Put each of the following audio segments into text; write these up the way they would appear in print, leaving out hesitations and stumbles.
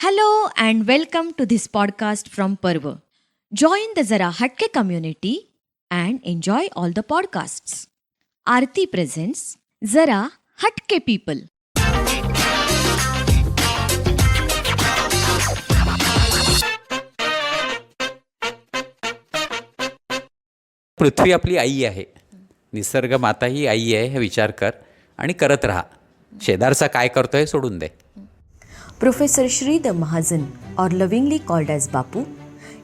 Hello and welcome to this podcast from Parva. Join the Zara Hatke community and enjoy all the podcasts. Aarti presents Zara Hatke People. पृथ्वी आपली आई आहे, निसर्ग माता ही आई आहे हे विचार कर आणि करत राहा. शेजारचा काय करतोय सोडून दे. Professor Sridhar Mahajan, or lovingly called as Bapu,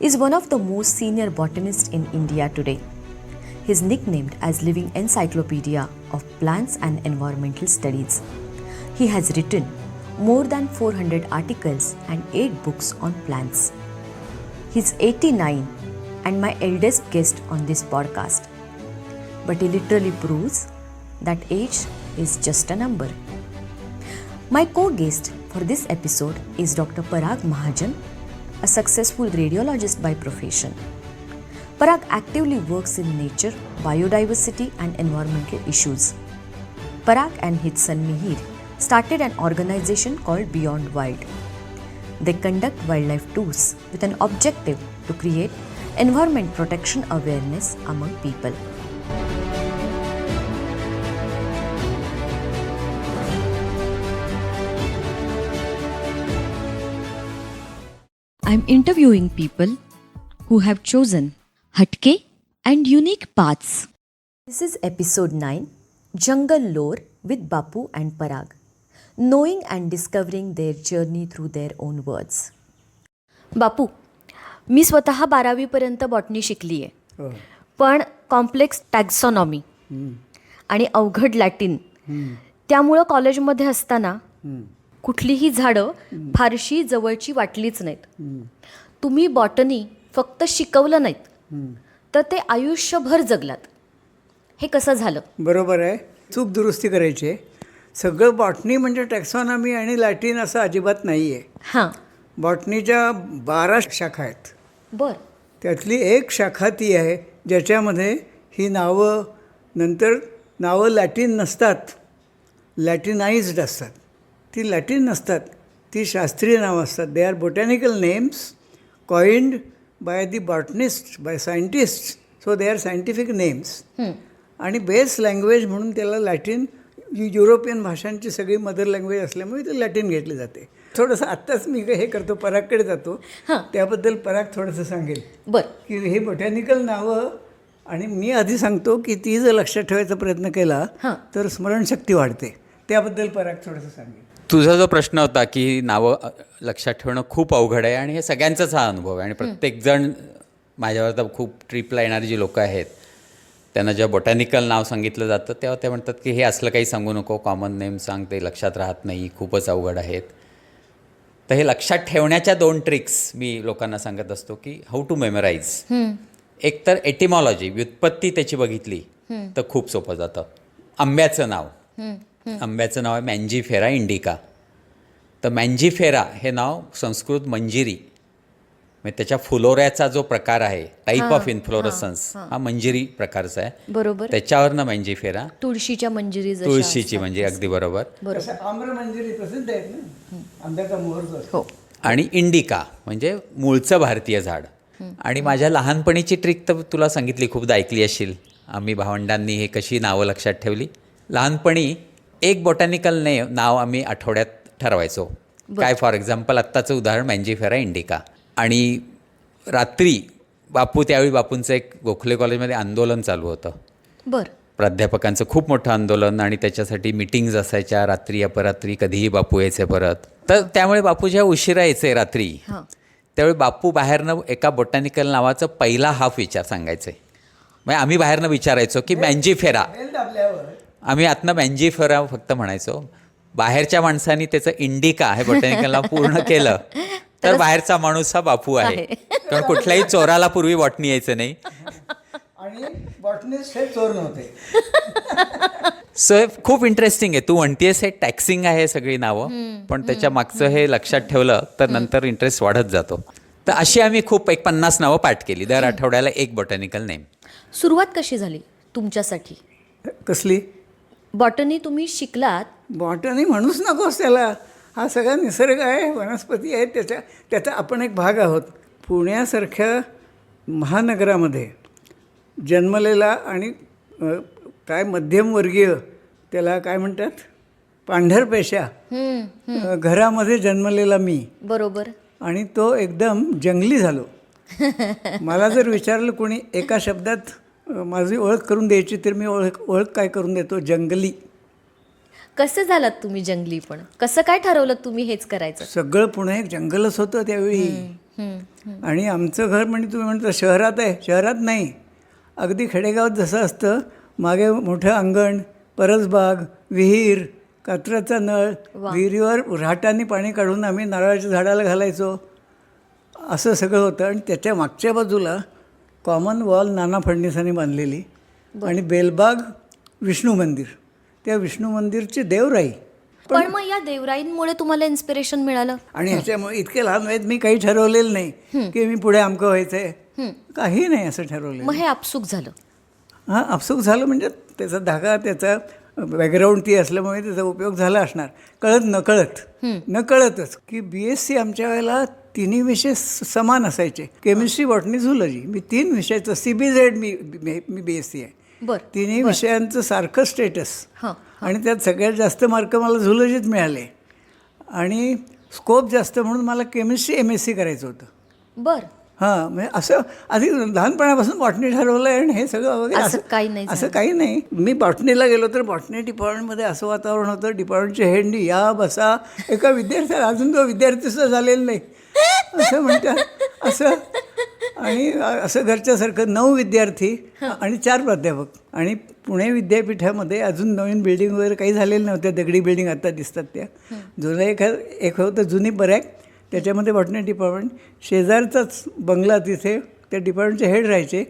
is one of the most senior botanists in India today. He is nicknamed as living encyclopedia of plants and environmental studies. He has written more than 400 articles and 8 books on plants. He is 89 and my eldest guest on this podcast. But he literally proves that age is just a number. My co-guest for this episode is Dr. Parag Mahajan, a successful radiologist by profession. Parag actively works in nature, biodiversity and environmental issues. Parag and his son Mihir started an organization called Beyond Wild. They conduct wildlife tours with an objective to create environment protection awareness among people. I'm interviewing people who have chosen hatke and unique paths. This is episode 9, Jungle Lore with Bapu and Parag, knowing and discovering their journey through their own words. बापू, मी स्वतः 12वीपर्यंत botany शिकली आहे, पण complex taxonomy आणि अवघड Latin त्यामुळं कॉलेजमध्ये असताना कुठलीही झाडं फारशी जवळची वाटलीच नाहीत. तुम्ही बॉटनी फक्त शिकवलं नाहीत तर ते आयुष्यभर जगलात. हे कसं झालं? बरोबर आहे. चूक दुरुस्ती करायची आहे. सगळं बॉटनी म्हणजे टॅक्सॉनॉमी आणि लॅटिन असं अजिबात नाही आहे. हां, बॉटनीच्या 12 शाखा आहेत. बरं. त्यातली एक शाखा ती आहे ज्याच्यामध्ये ही नावं नंतर नावं लॅटिन नसतात, लॅटिनाइज्ड असतात. ती लॅटिन नसतात, ती शास्त्रीय नावं असतात. They are botanical names coined by the botanist, by scientist. So they are scientific names. आणि बेस लँग्वेज म्हणून त्याला लॅटिन, युरोपियन भाषांची सगळी मदर लँग्वेज असल्यामुळे ते लॅटिन घेतली जाते. थोडंसं आत्ताच मी हे करतो, परागकडे जातो, त्याबद्दल पराग थोडंसं सांगेल. बरं. की हे बोटॅनिकल नावं, आणि मी आधी सांगतो की ती जर लक्षात ठेवायचा प्रयत्न केला तर स्मरणशक्ती वाढते. त्याबद्दल पराग थोडंसं सांगेल. तुझा जो प्रश्न होता की नावं लक्षात ठेवणं खूप अवघड आहे, आणि हे सगळ्यांचाच हा अनुभव आहे. आणि प्रत्येकजण, माझ्यावर तर खूप ट्रिपला येणारी जी लोकं आहेत त्यांना जेव्हा बॉटॅनिकल नाव सांगितलं जातं तेव्हा ते म्हणतात की हे असलं काही सांगू नको, कॉमन नेम सांग, ते लक्षात राहत नाही, खूपच अवघड आहेत. तर हे लक्षात ठेवण्याच्या 2 ट्रिक्स मी लोकांना सांगत असतो की हाऊ टू मेमराईज. एक तर एटिमॉलॉजी, व्युत्पत्ती त्याची बघितली तर खूप सोपं जातं. आंब्याचं नाव आहे मँजीफेरा इंडिका. तर मँजीफेरा हे नाव संस्कृत मंजिरी, म्हणजे त्याच्या फुलोऱ्याचा जो प्रकार आहे, टाईप ऑफ इन्फ्लोरसन्स, हा मंजिरी प्रकारचा आहे. बरोबर. त्याच्यावरनं मँजीफेरा, तुळशीच्या मंजिरी, तुळशीची म्हणजे अगदी बरोबर. आम्रमंजिरी प्रसिद्ध आहेत ना, आंब्याचा मोहर जो असतो. हो. आणि इंडिका म्हणजे मूळचं भारतीय झाड. आणि माझ्या लहानपणीची ट्रिक तर तुला सांगितली, खूपदा ऐकली असशील. आम्ही भावंडांनी हे कशी नावं लक्षात ठेवली. लहानपणी एक बॉटॅनिकल नाव आम्ही आठवड्यात ठरवायचो. काय, फॉर एक्झाम्पल आत्ताचं उदाहरण मँजीफेरा इंडिका. आणि रात्री त्यावेळी बापूंचं एक गोखले कॉलेजमध्ये आंदोलन चालू होतं. बरं. प्राध्यापकांचं खूप मोठं आंदोलन, आणि त्याच्यासाठी मिटिंग्ज असायच्या रात्री अपरात्री, कधीही बापू यायचे परत. तर त्यामुळे बापू जेव्हा उशिरा यायचे रात्री, त्यावेळी बापू बाहेरनं एका बॉटॅनिकल नावाचं पहिला हाफ सांगायचे. म्हणजे आम्ही बाहेरनं विचारायचो की मँजीफेरा, आम्ही आतनं मँजीफेरा फक्त म्हणायचो. बाहेरच्या माणसांनी त्याचं इंडिका हे बॉटॅनिकल नाव पूर्ण केलं तर बाहेरचा माणूस हा बापू आहे. कारण कुठल्याही चोराला पूर्वी बॉटनी यायचं नाही, आणि बॉटनिस्ट हे चोर नव्हते. सो खूप इंटरेस्टिंग आहे. तू म्हणतेस हे टॅक्सिंग आहे सगळी नावं, पण त्याच्या मागचं हे लक्षात ठेवलं तर नंतर इंटरेस्ट वाढत जातो. तर अशी आम्ही खूप 50 नावं पाठ केली. दर आठवड्याला एक बॉटॅनिकल नेम. सुरुवात कशी झाली तुमच्यासाठी? कसली बॉटनी तुम्ही शिकलात? बॉटनी म्हणूच नकोस त्याला. हा सगळा निसर्ग आहे, वनस्पती आहेत, त्याचा आपण एक भाग आहोत. पुण्यासारख्या महानगरामध्ये जन्मलेला आणि काय मध्यमवर्गीय, त्याला काय म्हणतात, पांढरपेशा घरामध्ये जन्मलेला मी, बरोबर. आणि तो एकदम जंगली झालो. मला जर विचारलं कोणी एका शब्दात माझी ओळख करून द्यायची तर मी ओळख काय करून देतो, जंगली. कसे झालात तुम्ही जंगली? पण कसं काय ठरवलं तुम्ही हेच करायचं? सगळं पुणे एक जंगलच होतं त्यावेळी. आणि आमचं घर म्हणजे तुम्ही म्हणता शहरात आहे, शहरात नाही, अगदी खेडेगावात जसं असतं, मागे मोठं अंगण, परसबाग, विहीर, कात्राचा नळ, विहिरीवर राटांनी पाणी काढून आम्ही नारळाच्या झाडाला घालायचो, असं सगळं होतं. आणि त्याच्या मागच्या बाजूला कॉमन वॉल नाना फडणीसांनी बांधलेली, आणि बेलबाग विष्णू मंदिर, त्या विष्णू मंदिरची देवराई. पण मग या देवराईंमुळे तुम्हाला इन्स्पिरेशन मिळालं? आणि ह्याच्यामुळे इतके लहान वयात मी काही ठरवलेलं नाही की मी पुढे अमकं व्हायचं आहे, काही नाही असं ठरवलं. मग हे आपसूक झालं? हां, आपसूक झालं म्हणजे त्याचा धागा, त्याचा बॅकग्राऊंड ती असल्यामुळे त्याचा उपयोग झाला असणार, कळत नकळतच. की BSc आमच्या वेळेला तिन्ही विषय समान असायचे, केमिस्ट्री, बॉटनी, झुलॉजी. मी 3 विषयाचं CBZ मी BSc आहे. तिन्ही विषयांचं सारखं स्टेटस. आणि त्यात सगळ्यात जास्त मार्क मला झुलॉजीत मिळाले, आणि स्कोप जास्त म्हणून मला केमिस्ट्री MSc करायचं होतं. बरं. हां, म्हणजे असं आधी लहानपणापासून बॉटनी ठरवलं आहे, आणि हे सगळं वगैरे असं काही नाही. मी बॉटनीला गेलो तर बॉटनी डिपार्टमेंटमध्ये असं वातावरण होतं, डिपार्टमेंटची हेंडी या बसा, एका विद्यार्थ्याला अजून तो विद्यार्थीसुद्धा झालेला नाही असं म्हणतात, असं. आणि असं घरच्यासारखं 9 विद्यार्थी आणि 4 प्राध्यापक. आणि पुणे विद्यापीठामध्ये अजून नवीन बिल्डिंग वगैरे काही झालेल्या नव्हत्या, दगडी बिल्डिंग आता दिसतात त्या. जुनं एक होतं जुनी बरॅक, त्याच्यामध्ये बॉटनी डिपार्टमेंट, शेजारचाच बंगला, तिथे त्या डिपार्टमेंटचे हेड राहायचे.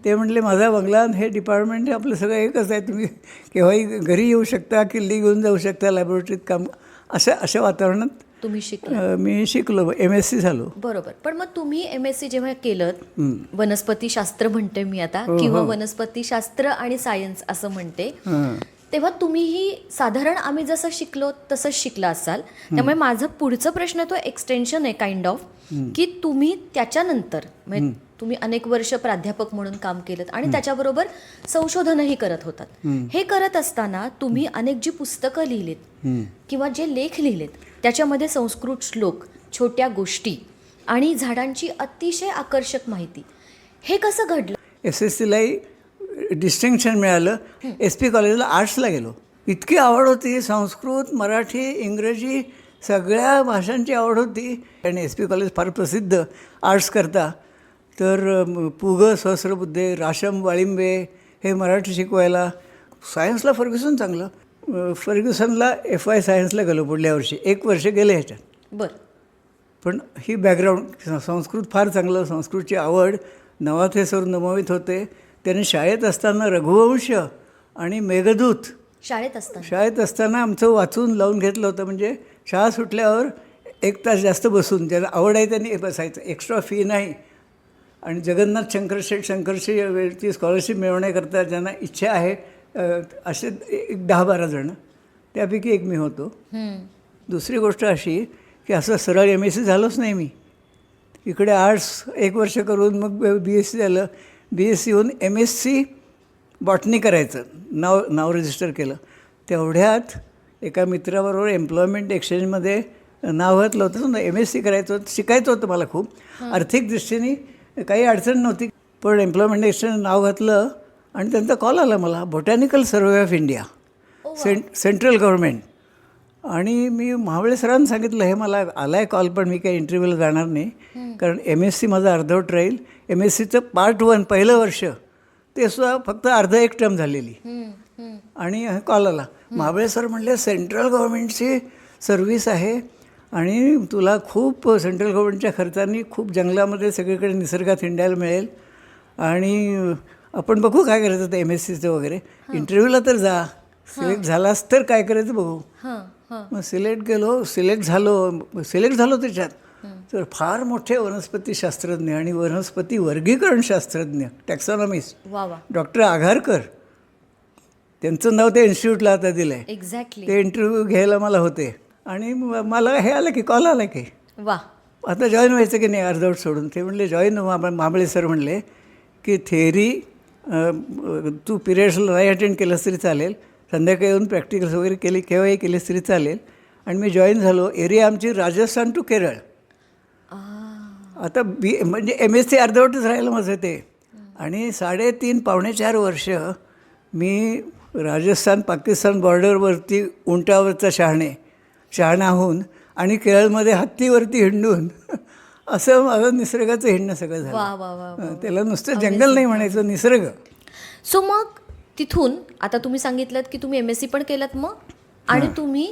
ते म्हटले माझा बंगला आणि हे डिपार्टमेंट आपलं सगळं एकच आहे, तुम्ही केव्हाही घरी येऊ शकता, किल्ली घेऊन जाऊ शकता, लॅबोरेटरीत काम, अशा वातावरणात तुम्ही शिकला? मी शिकलो, MSc झालो. बरोबर. पण मग तुम्ही MSc जेव्हा केलं, वनस्पतीशास्त्र म्हणते मी आता, किंवा वनस्पतीशास्त्र आणि सायन्स असं म्हणते, तेव्हा तुम्हीही साधारण आम्ही जसं शिकलो तसंच शिकला असाल. त्यामुळे माझा पुढचा प्रश्न तो एक्सटेन्शन आहे काइंड ऑफ, की तुम्ही त्याच्यानंतर म्हणजे तुम्ही अनेक वर्ष प्राध्यापक म्हणून काम केलं आणि त्याच्याबरोबर संशोधनही करत होतात. हे करत असताना तुम्ही अनेक जी पुस्तकं लिहिलीत किंवा जे लेख लिहिलेत त्याच्यामध्ये संस्कृत श्लोक, छोट्या गोष्टी आणि झाडांची अतिशय आकर्षक माहिती, हे कसं घडलं? SSCलाही डिस्टिंक्शन मिळालं. SP कॉलेजला आर्ट्सला गेलो. इतकी आवड होती, संस्कृत, मराठी, इंग्रजी सगळ्या भाषांची आवड होती. आणि SP कॉलेज फार प्रसिद्ध आर्ट्स करता. तर पु. सहस्रबुद्धे, राशम वाळिंबे हे मराठी शिकवायला. सायन्सला फर्ग्युसन चांगलं. फर्ग्युसनला FY सायन्सला गेलो पुढल्या वर्षी, 1 वर्ष गेले ह्याच्यात. बरं. पण ही बॅकग्राऊंड, संस्कृत फार चांगलं, संस्कृतची आवड. नवाथे सर नमवित होते, त्याने शाळेत असताना रघुवंश आणि मेघदूत शाळेत असताना आमचं वाचून लावून घेतलं होतं. म्हणजे शाळा सुटल्यावर 1 तास जास्त बसून, ज्याला आवड आहे त्यांनी बसायचं, एक्स्ट्रा फी नाही. आणि जगन्नाथ शंकरशेठची स्कॉलरशिप मिळवण्याकरता ज्यांना इच्छा आहे असे 10-12 जण, त्यापैकी एक मी होतो. दुसरी गोष्ट अशी की असं सरळ MSc झालोच नाही मी. इकडे आर्ट्स 1 वर्ष करून मग BSc झालं. BSc होऊन MSc बॉटनी करायचं, नाव रजिस्टर केलं. तेवढ्यात एका मित्राबरोबर एम्प्लॉयमेंट एक्सचेंजमध्ये नाव घातलं होतं. MSc करायचं होतं, शिकायचं होतं मला खूप. आर्थिक दृष्टीने काही अडचण नव्हती, पण एम्प्लॉयमेंट एक्सचेंज नाव घातलं आणि त्यांचा कॉल आला मला, botanical survey of India, central government. आणि मी महाबळे सरांना सांगितलं हे मला आला आहे कॉल, पण मी काही इंटरव्ह्यूला जाणार नाही, कारण MSc माझं अर्धवट राहील. MScचं पार्ट 1 पहिलं वर्ष ते सुद्धा फक्त एक टर्म झालेली. आणि कॉल आला. महाबळे सर म्हणले सेंट्रल गव्हर्नमेंटची सर्व्हिस आहे आणि तुला खूप सेंट्रल गव्हर्नमेंटच्या खर्चाने खूप जंगलामध्ये सगळीकडे निसर्गात हिंडायला मिळेल, आणि आपण बघू काय करायचं ते MScचं वगैरे. इंटरव्ह्यूला तर जा, सिलेक्ट झालास तर काय करायचं बघू. मग सिलेक्ट झालो त्याच्यात. तर फार मोठे वनस्पतीशास्त्रज्ञ आणि वनस्पती वर्गीकरण शास्त्रज्ञ, टॅक्सॉनॉमिस्ट, डॉक्टर आघारकर, त्यांचं नाव त्या इन्स्टिट्यूटला आता दिलं आहे. एक्झॅक्टली. ते इंटरव्ह्यू घ्यायला मला होते. आणि मला हे आलं की कॉल आला की वा. आता जॉईन व्हायचं की नाही अर्धवट सोडून. ते म्हणले जॉईन मांबळे सर म्हणले की थेअरी तू पिरियड्सला नाही अटेंड केलंस तरी चालेल, संध्याकाळी येऊन प्रॅक्टिकल्स वगैरे केली केव्हाही केलीस तरी चालेल. आणि मी जॉईन झालो. एरिया आमची राजस्थान टू केरळ. आता म्हणजे MSc अर्धवटच राहिलं माझं ते. आणि 3.5 पावणे 4 वर्ष मी राजस्थान पाकिस्तान बॉर्डरवरती उंटावरचा शहाणाहून आणि केरळमध्ये हत्तीवरती हिंडून असं माझं निसर्गाचं हिंडणं सगळं झालं. त्याला नुसतं जंगल नाही म्हणायचं, निसर्ग. सो मग तिथून आता तुम्ही सांगितलं की तुम्ही MSc पण केलं मग, आणि तुम्ही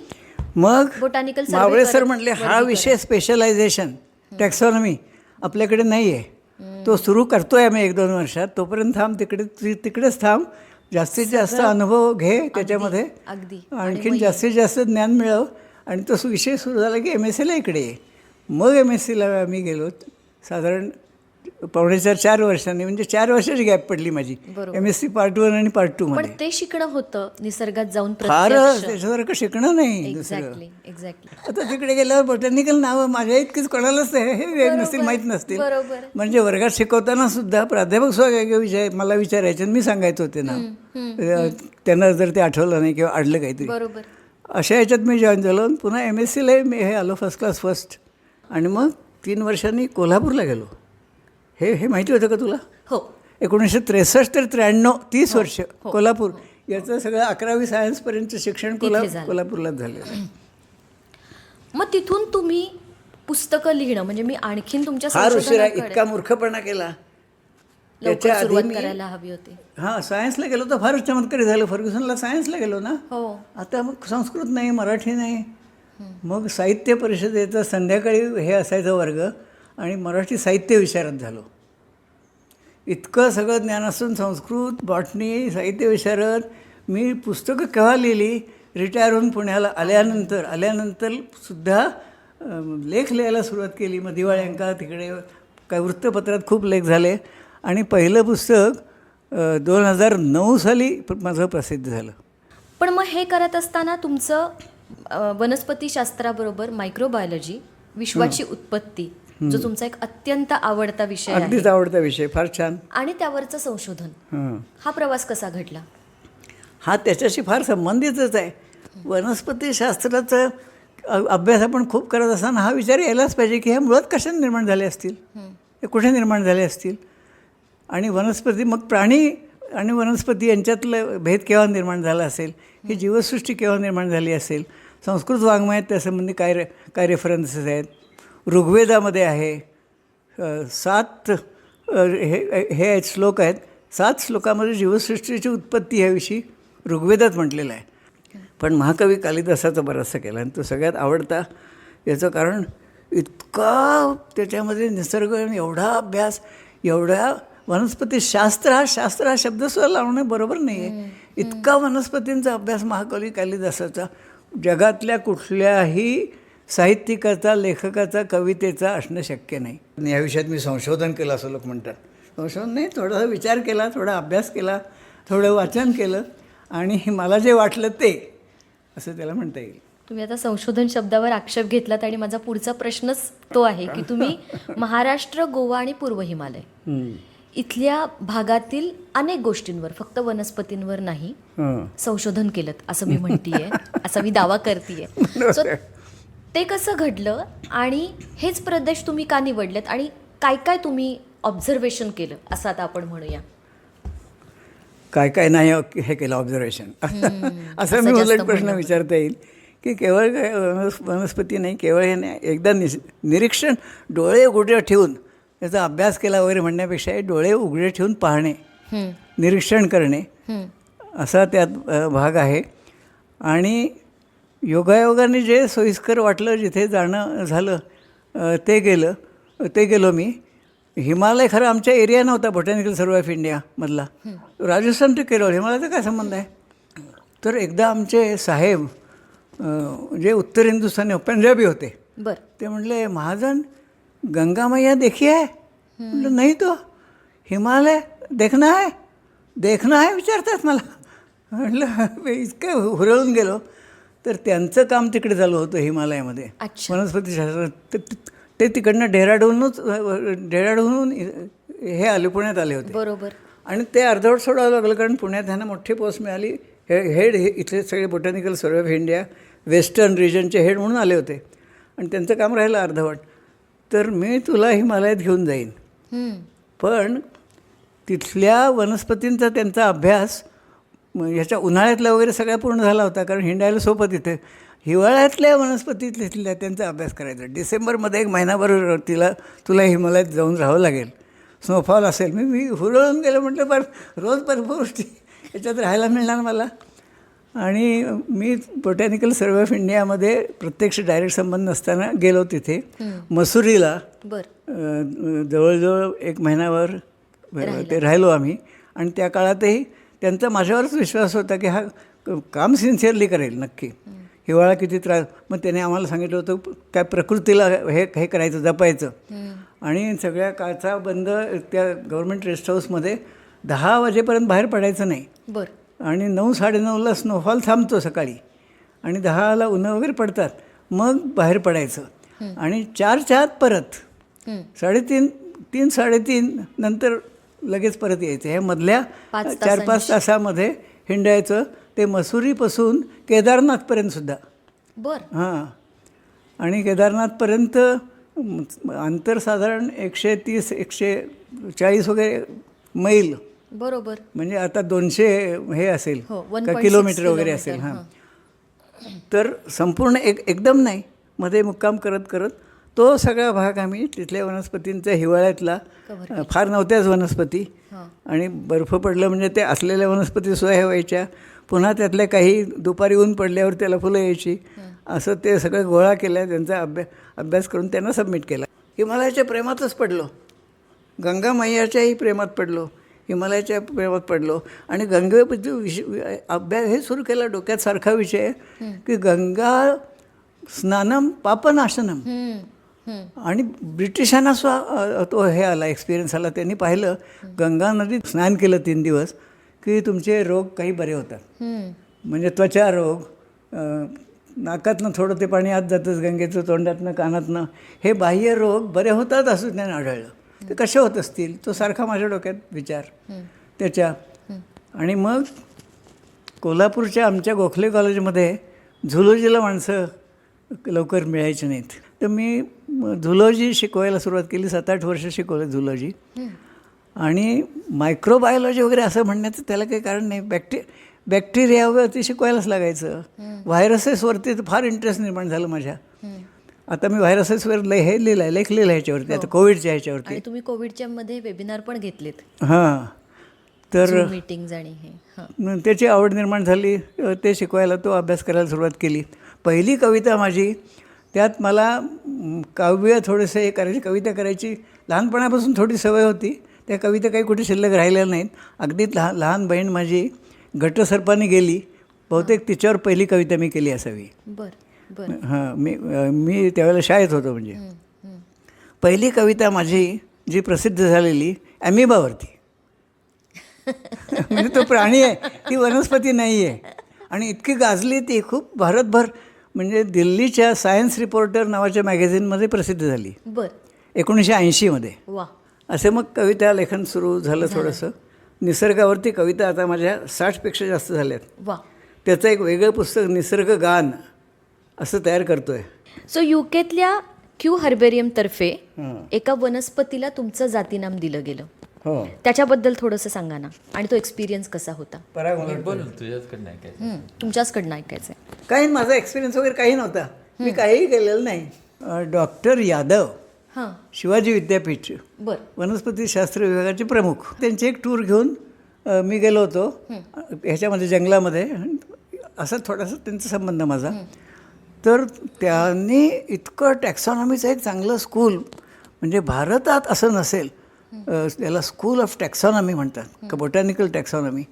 मग बोटॅनिकल मावळे सर म्हटले हा विषय स्पेशलायझेशन टॅक्सॉनॉमी आपल्याकडे नाही आहे, तो सुरू करतो आहे आम्ही 1-2 वर्षात, तोपर्यंत थांब, तिकडेच थांब, जास्तीत जास्त अनुभव घे त्याच्यामध्ये, आणखीन जास्तीत जास्त ज्ञान मिळव. आणि तो विषय सुरू झाला की MScला इकडे ये. मग MScला आम्ही गेलो. साधारण 4 वर्षांनी, म्हणजे 4 वर्षाची गॅप पडली माझी. MSc पार्ट 1 आणि पार्ट 2 मध्ये. पण ते शिकणं होतं निसर्गात जाऊन, फार त्याच्यासारखं शिकणं नाही दुसरं. आता तिकडे गेल्यावर बॉटॅनिकल नावं माझ्या इतकीच कोणालाच हे नसतील, माहीत नसतील. म्हणजे वर्गात शिकवताना सुद्धा प्राध्यापक विषय मला विचारायचे, मी सांगायचो ते नाव, त्यांना जर ते आठवलं नाही किंवा अडलं काहीतरी. अशा ह्याच्यात मी जॉईन झालो. पुन्हा MScला मी हे आलो फर्स्ट क्लास फर्स्ट. आणि मग 3 वर्षांनी कोल्हापूरला गेलो. हे माहिती होतं का तुला? हो. 1963 ते 93, 30 वर्ष कोल्हापूर. याचं सगळं 11वी सायन्सपर्यंतचं शिक्षण कोल्हापूरलाच झालं. मग तिथून तुम्ही पुस्तकं लिहिणं, म्हणजे मी आणखीन तुमच्या फार उशिरा इतका मूर्खपणा केला. त्याच्या आधी मी करायला हवी होती. हां, सायन्सला गेलो तर फारच चमत्कारी झालं. फर्ग्युसनला सायन्सला गेलो ना. आता मग संस्कृत नाही, मराठी नाही. मग साहित्य परिषदेचा संध्याकाळी हे असायचं वर्ग, आणि मराठी साहित्य विशारद झालो. इतकं सगळं ज्ञान असून संस्कृत, बॉटनी, साहित्य विशारद. मी पुस्तकं केव्हा लिहिली, रिटायर होऊन पुण्याला आल्यानंतर सुद्धा लेख लिहायला सुरुवात केली. मग दिवाळी तिकडे काय वृत्तपत्रात खूप लेख झाले. आणि पहिलं पुस्तक 2009 साली माझं प्रसिद्ध झालं. पण मग हे करत असताना तुमचं वनस्पतीशास्त्राबरोबर मायक्रोबायोलॉजी, विश्वाची उत्पत्ती, जो तुमचा एक अत्यंत आवडता विषय आहे, अगदीच आवडता विषय, फार छान, आणि त्यावरचं संशोधन, हा प्रवास कसा घडला? हा त्याच्याशी फार संबंधितच आहे. वनस्पतीशास्त्राचा अभ्यास आपण खूप करत असताना हा विचार यायलाच पाहिजे की ह्या मुळात कशाने निर्माण झाले असतील, हे कुठे निर्माण झाले असतील, आणि वनस्पती, मग प्राणी आणि वनस्पती यांच्यातलं भेद केव्हा निर्माण झाला असेल, ही जीवसृष्टी केव्हा निर्माण झाली असेल. संस्कृत वाङ्मयात त्यासंबंधी काय रेफरन्सेस आहेत. ऋग्वेदामध्ये आहे 7 हे आहेत श्लोक आहेत. 7 श्लोकामध्ये जीवसृष्टीची उत्पत्ती ह्याविषयी ऋग्वेदात म्हटलेलं आहे. पण महाकवी कालिदासाचा बराचसा केला, आणि तो सगळ्यात आवडता. याचं कारण इतका त्याच्यामध्ये निसर्ग, एवढा अभ्यास, एवढ्या वनस्पतीशास्त्र हा शब्दसुद्धा लावणं बरोबर नाही आहे. इतका वनस्पतींचा अभ्यास महाकवी कालिदासाचा जगातल्या कुठल्याही साहित्यिकाचा, लेखकाचा, कवितेचा असणं शक्य नाही. या विषयात मी संशोधन केलं असं लोक म्हणतात. संशोधन नाही, थोडासा विचार केला, थोडा अभ्यास केला, थोडं वाचन केलं, आणि मला जे वाटलं ते, असं त्याला म्हणता येईल. तुम्ही आता संशोधन शब्दावर आक्षेप घेतलात, आणि माझा पुढचा प्रश्नच तो आहे की तुम्ही महाराष्ट्र, गोवा आणि पूर्व हिमालय इथल्या भागातील अनेक गोष्टींवर, फक्त वनस्पतींवर नाही, संशोधन केलं असं मी म्हणतीये, असा मी दावा करतीये. सो ते कसं घडलं, आणि हेच प्रदेश तुम्ही का निवडलेत, आणि काय काय तुम्ही ऑब्झर्वेशन केलं, असं आता आपण म्हणूया. काय नाही हे केलं ऑब्झर्वेशन, असं मी उलट प्रश्न विचारता येईल की केवळ वनस्पती नाही, केवळ हे नाही, एकदा निरीक्षण, डोळे उघडे ठेवून त्याचा अभ्यास केला वगैरे म्हणण्यापेक्षा डोळे उघडे ठेवून पाहणे, निरीक्षण करणे, असा त्यात भाग आहे. आणि योगायोगाने जे सोयीस्कर वाटलं, जिथे जाणं झालं ते गेलो मी. हिमालय खरं आमच्या एरिया नव्हता, बॉटॅनिकल सर्व्हे ऑफ इंडियामधला. राजस्थान ते केरळ, हिमालयाचा काय संबंध आहे? तर एकदा आमचे साहेब जे उत्तर हिंदुस्थानी पंजाबी होते, ते म्हणले, महाजन गंगा मैया देखी है? म्हटलं नाही, तो हिमालय देखना है विचारतात मला. म्हटलं इतकं हुरळून गेलो. तर त्यांचं काम तिकडे चालू होतं हिमालयामध्ये अच्छा. वनस्पतीशास्त्र. ते तिकडनं डेहराडूनहून हे आले, पुण्यात आले होते. बरोबर. आणि ते अर्धवट सोडावं लागलं, कारण पुण्यात ह्यांना मोठी पोस्ट मिळाली. हेड इथले सगळे botanical survey of India western रिजनचे हेड म्हणून आले होते, आणि त्यांचं काम राहिलं अर्धवट. तर मी तुला हिमालयात घेऊन जाईन, पण तिथल्या वनस्पतींचा त्यांचा अभ्यास ह्याच्या उन्हाळ्यातला वगैरे सगळा पूर्ण झाला होता, कारण हिंडायला सोपं तिथे. हिवाळ्यातल्या वनस्पती तिथल्या त्यांचा अभ्यास करायचा. डिसेंबरमध्ये 1 महिनाभर तुला हिमालयात जाऊन राहावं लागेल, स्नोफॉल असेल. मी हुरळून गेलं, म्हटलं पण रोज बर्फवृष्टी याच्यात राहायला मिळणार मला. आणि मी बॉटॅनिकल सर्वे ऑफ इंडियामध्ये प्रत्यक्ष डायरेक्ट संबंध नसताना गेलो तिथे मसुरीला. जवळजवळ 1 महिनाभर ते राहिलो आम्ही. आणि त्या काळातही त्यांचा माझ्यावरच विश्वास होता की हा काम सिन्सिअरली करेल नक्की. हिवाळा किती त्रास. मग त्याने आम्हाला सांगितलं होतं काय प्रकृतीला हे करायचं, जपायचं. आणि सगळ्या काचा बंद त्या गव्हर्नमेंट रेस्ट हाऊसमध्ये 10 वाजेपर्यंत बाहेर पडायचं नाही. आणि 9-9:30ला स्नोफॉल थांबतो सकाळी, आणि 10ला उन्हं वगैरे पडतात, मग बाहेर पडायचं. आणि 4च्या आत परत 3-3:30 नंतर लगेच परत यायचं. ह्या मधल्या 4-5 तासामध्ये हिंडायचं. ते मसुरीपासून केदारनाथपर्यंतसुद्धा. हां. आणि केदारनाथपर्यंत अंतर साधारण 130-140 वगैरे मैल. बरोबर. म्हणजे आता 200 हे असेल का किलोमीटर वगैरे असेल. हां. तर संपूर्ण एकदम नाही, मध्ये मुक्काम करत करत तो सगळा भाग आम्ही तिथल्या वनस्पतींचा हिवाळ्यातला फार नव्हत्याच वनस्पती. आणि बर्फ पडलं म्हणजे ते असलेल्या वनस्पतीसुद्धा हे व्हायच्या. पुन्हा त्यातल्या काही दुपारी ऊन पडल्यावर त्याला फुलं यायची. असं ते सगळं गोळा केला, त्यांचा अभ्यास करून त्यांना सबमिट केला. हिमालयाच्या प्रेमातच पडलो, गंगा मैयाच्याही प्रेमात पडलो, हिमालयाच्या प्रेमात पडलो. आणि गंगेबद्दल अभ्यास हे सुरू केला. डोक्यात सारखा विषय की गंगा स्नानम पापनाशनम. आणि ब्रिटिशांना सुद्धा तो हे आला, एक्सपिरियन्स आला. त्यांनी पाहिलं गंगा नदीत स्नान केलं 3 दिवस की तुमचे रोग काही बरे होतात. म्हणजे त्वचा रोग, नाकातनं थोडं ते पाणी आत जातंच गंगेचं, तोंडातनं कानातनं, हे बाह्य रोग बरे होतात असं त्यांना आढळलं. ते कसे होत असतील, तो सारखा माझ्या डोक्यात विचार त्याच्या. आणि मग कोल्हापूरच्या आमच्या गोखले कॉलेजमध्ये झुलॉजीला माणसं लवकर मिळायची नाहीत. तर मी झुलॉजी शिकवायला सुरुवात केली. 7-8 वर्ष शिकवलं झुलॉजी. आणि मायक्रोबायोलॉजी वगैरे असं म्हणण्याचं त्याला काही कारण नाही. बॅक्टेरियावरती शिकवायलाच लागायचं. व्हायरसेसवरती फार इंटरेस्ट निर्माण झालं माझ्या. आता मी व्हायरसेसवर हे लिहिलं आहे, लेख लिहिला ह्याच्यावरती, आता कोविडच्या ह्याच्यावरती. तुम्ही कोविडच्या मध्ये वेबिनार पण घेतलेत. हां. तर मीटिंग्ज आणि हे त्याची आवड निर्माण झाली. ते शिकवायला, तो अभ्यास करायला सुरुवात केली. पहिली कविता माझी, त्यात मला काव्य थोडंसं हे करायची, कविता करायची लहानपणापासून थोडी सवय होती. त्या कविता काही कुठे शिल्लक राहिलेल्या नाहीत. अगदी लहान बहीण माझी घटसर्पाने गेली, बहुतेक तिच्यावर पहिली कविता मी केली असावी. हां. मी त्यावेळेला शाळेत होतो. म्हणजे पहिली कविता माझी जी प्रसिद्ध झालेली ॲमिबावरती. म्हणजे तो प्राणी आहे, ती वनस्पती नाही आहे. आणि इतकी गाजली ती, खूप भारतभर. म्हणजे दिल्लीच्या सायन्स रिपोर्टर नावाच्या मॅगझिनमध्ये प्रसिद्ध झाली 1980मध्ये. असे मग कविता लेखन सुरू झालं थोडंसं. निसर्गावरती कविता आता माझ्या 60पेक्षा जास्त झाल्यात. त्याचं एक वेगळं पुस्तक निसर्ग गान असं तयार करतोय. सो युकेतल्या क्यू हर्बेरियमतर्फे एका वनस्पतीला तुमचं जातीनाम दिलं गेलं. हो. त्याच्याबद्दल थोडंसं सांगा ना. आणि तो एक्सपिरियन्स कसा होता? तुमच्याचकडनं ऐकायचं आहे. काही माझा एक्सपिरियन्स वगैरे काही नव्हता. मी काहीही केलेलं नाही. डॉक्टर यादव, शिवाजी विद्यापीठ वनस्पतीशास्त्र विभागाचे प्रमुख, त्यांची एक टूर घेऊन मी गेलो होतो ह्याच्यामध्ये, जंगलामध्ये. असा थोडासा त्यांचा संबंध माझा. तर त्यांनी इतकं टॅक्सॉनॉमीचं एक चांगलं स्कूल, म्हणजे भारतात असं नसेल, त्याला स्कूल ऑफ टॅक्सॉनॉमी म्हणतात, का बॉटॅनिकल टॅक्सॉनॉमी,